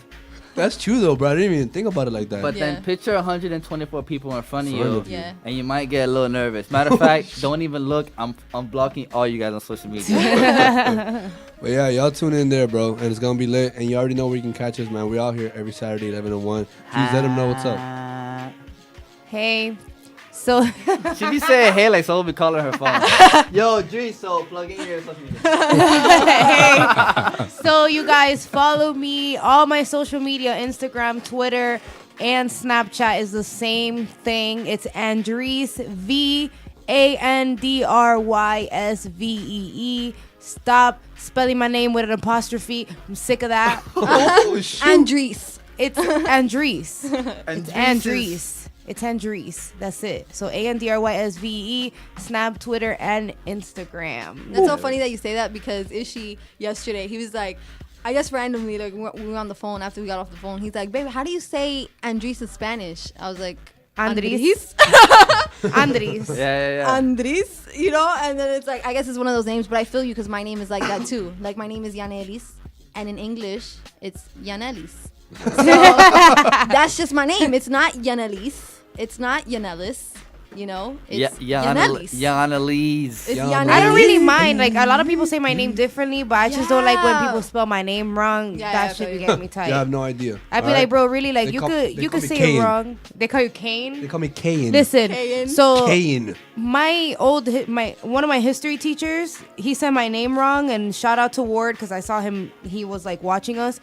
That's true though, bro. I didn't even think about it like that. But Yeah. then picture 124 people in front of Front you, of you. Yeah. and you might get a little nervous. Matter of fact, don't even look. I'm blocking all you guys on social media. But yeah, y'all tune in there, bro, and it's gonna be lit. And you already know where you can catch us, man. We're out here every Saturday, 11 to 1. Please let them know what's up. Hey. So She be saying hey like someone be calling her phone. Yo, Dre, so plug in your social media. hey. So you guys follow me. All my social media, Instagram, Twitter, and Snapchat is the same thing. It's Andrys VANDRYSVEE. Stop spelling my name with an apostrophe. I'm sick of that. Andrys. It's Andrys. It's Andrys. It's Andrys. That's it. So ANDRYSVE, Snap, Twitter, and Instagram. That's so funny that you say that because Ishy yesterday, he was like, I guess randomly, like we were on the phone after we got off the phone. He's like, baby, how do you say Andrys in Spanish? I was like, Andrys. Andrys. Yeah. Andrys, you know? And then it's like, I guess it's one of those names, but I feel you because my name is like that too. Like my name is Yanelis, and in English, it's Yanelis. So that's just my name. It's not Yanelis. It's not Yanelis. You know? It's Yanelis. Yanalise. It's Yanelis. Yanelis. I don't really mind. Like a lot of people say my name differently, but I just don't like when people spell my name wrong. Yeah, That yeah, shit be yeah. getting me tight. You have no idea. I'd be Alright? like, bro, really? Like They you call- could they you call could me say Kayan. it wrong. They call you They Kane. call me Kayan. Listen, Kayan. so Kayan. my one of my history teachers, he said my name wrong, and shout out to Ward because I saw him. He was like watching us.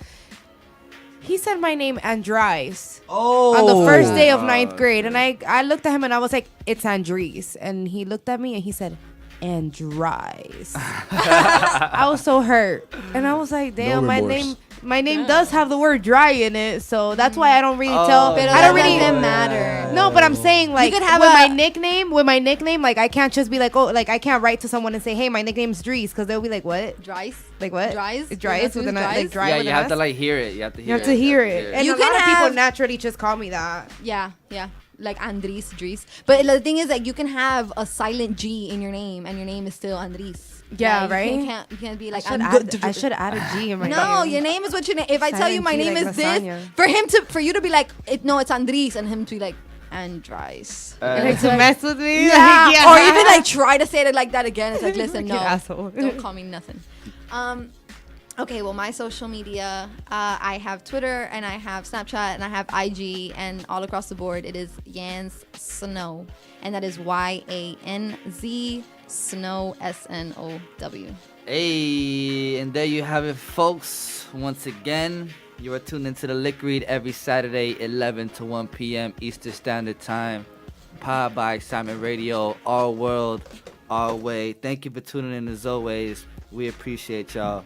He said my name Andrys on the first day of 9th grade, and I looked at him and I was like, it's Andrys, and he looked at me and he said, Andrys. I was so hurt, and I was like, damn, remorse. my name does have the word dry in it, so that's why I don't really tell. Pero I don't that really doesn't matter. No, but I'm saying like could have with a- my nickname, like I can't just be like, oh, like I can't write to someone and say, hey, my nickname's Dries, because they'll be like, what? Dries. Like what? Dries? It's Dries with an like dry Yeah, with you an have S? to like hear it. You have to You hear have to hear it. And You a lot can of people have- naturally just call me that. Yeah. Like Andrys, Dries. But the thing is, like, you can have a silent G in your name, and your name is still Andrys. Yeah, you right? can't be like, I should add a G in my No, name. your name is what your name. If I tell you Silent my G name like is lasagna. this, for you to be like, no, it's Andrys, and him to be like, Andrys. Like to mess with me? Yeah. Like, Or even like try to say it like that again. It's like, listen, no, You asshole. don't call me nothing. Okay, well, my social media, I have Twitter, and I have Snapchat, and I have IG, and all across the board, it is Yanz Snow, and that is YANZ Snow SNOW. Hey, and there you have it, folks. Once again, you are tuned into the Lick Read every Saturday, 11 to 1 p.m. Eastern Standard Time. Powered by Excitement Radio, our world, our way. Thank you for tuning in as always. We appreciate y'all.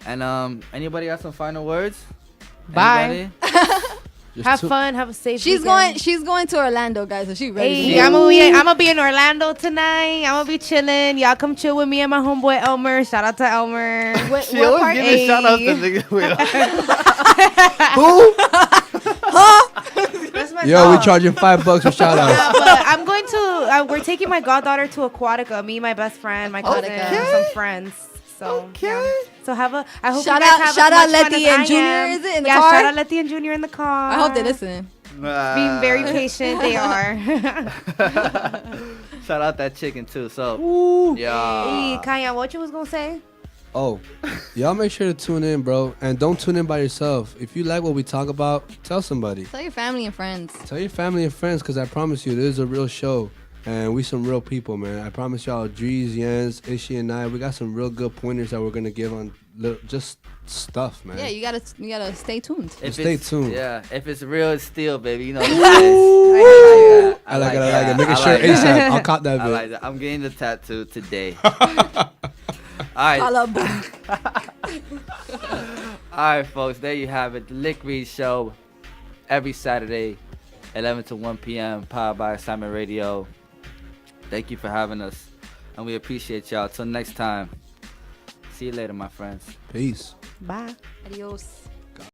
And anybody got some final words? Bye. Anybody? Have fun. Have a safe She's weekend. going to Orlando, guys, so she ready. Hey, I'm gonna be in Orlando tonight. I'm gonna be chilling. Y'all come chill with me and my homeboy Elmer. Shout out to Elmer. What She always part? giving shout outs to niggas. Who? Yo, we charging $5 for shout outs. But I'm going to. We're taking my goddaughter to Aquatica. Me, my best friend, my cousin, some friends. So yeah. So I hope Shout you guys out- have shout as out much fun Letty as and I Junior, am. is it, in the Yeah, car? shout out Letty and Junior in the car. I hope they listen. Being very patient, they are. Shout out that chicken too. So, yeah. Hey, Kayan, what you was gonna say? Oh, y'all make sure to tune in, bro. And don't tune in by yourself. If you like what we talk about, tell somebody. Tell your family and friends. Tell your family and friends, because I promise you, this is a real show. And we some real people, man. I promise y'all, Andrys, Yanz, Ishy, and I, we got some real good pointers that we're going to give on just stuff, man. Yeah, you gotta stay tuned. Stay tuned. Yeah, if it's real, it's steel, baby. You know what I like it. Making sure ASAP. I'll cop that I bit. like that. I'm getting the tattoo today. All right. All right, folks. There you have it. The Lick Read Show. Every Saturday, 11 to 1 p.m. Powered by Excitement Radio. Thank you for having us. And we appreciate y'all. Till next time. See you later, my friends. Peace. Bye. Adios.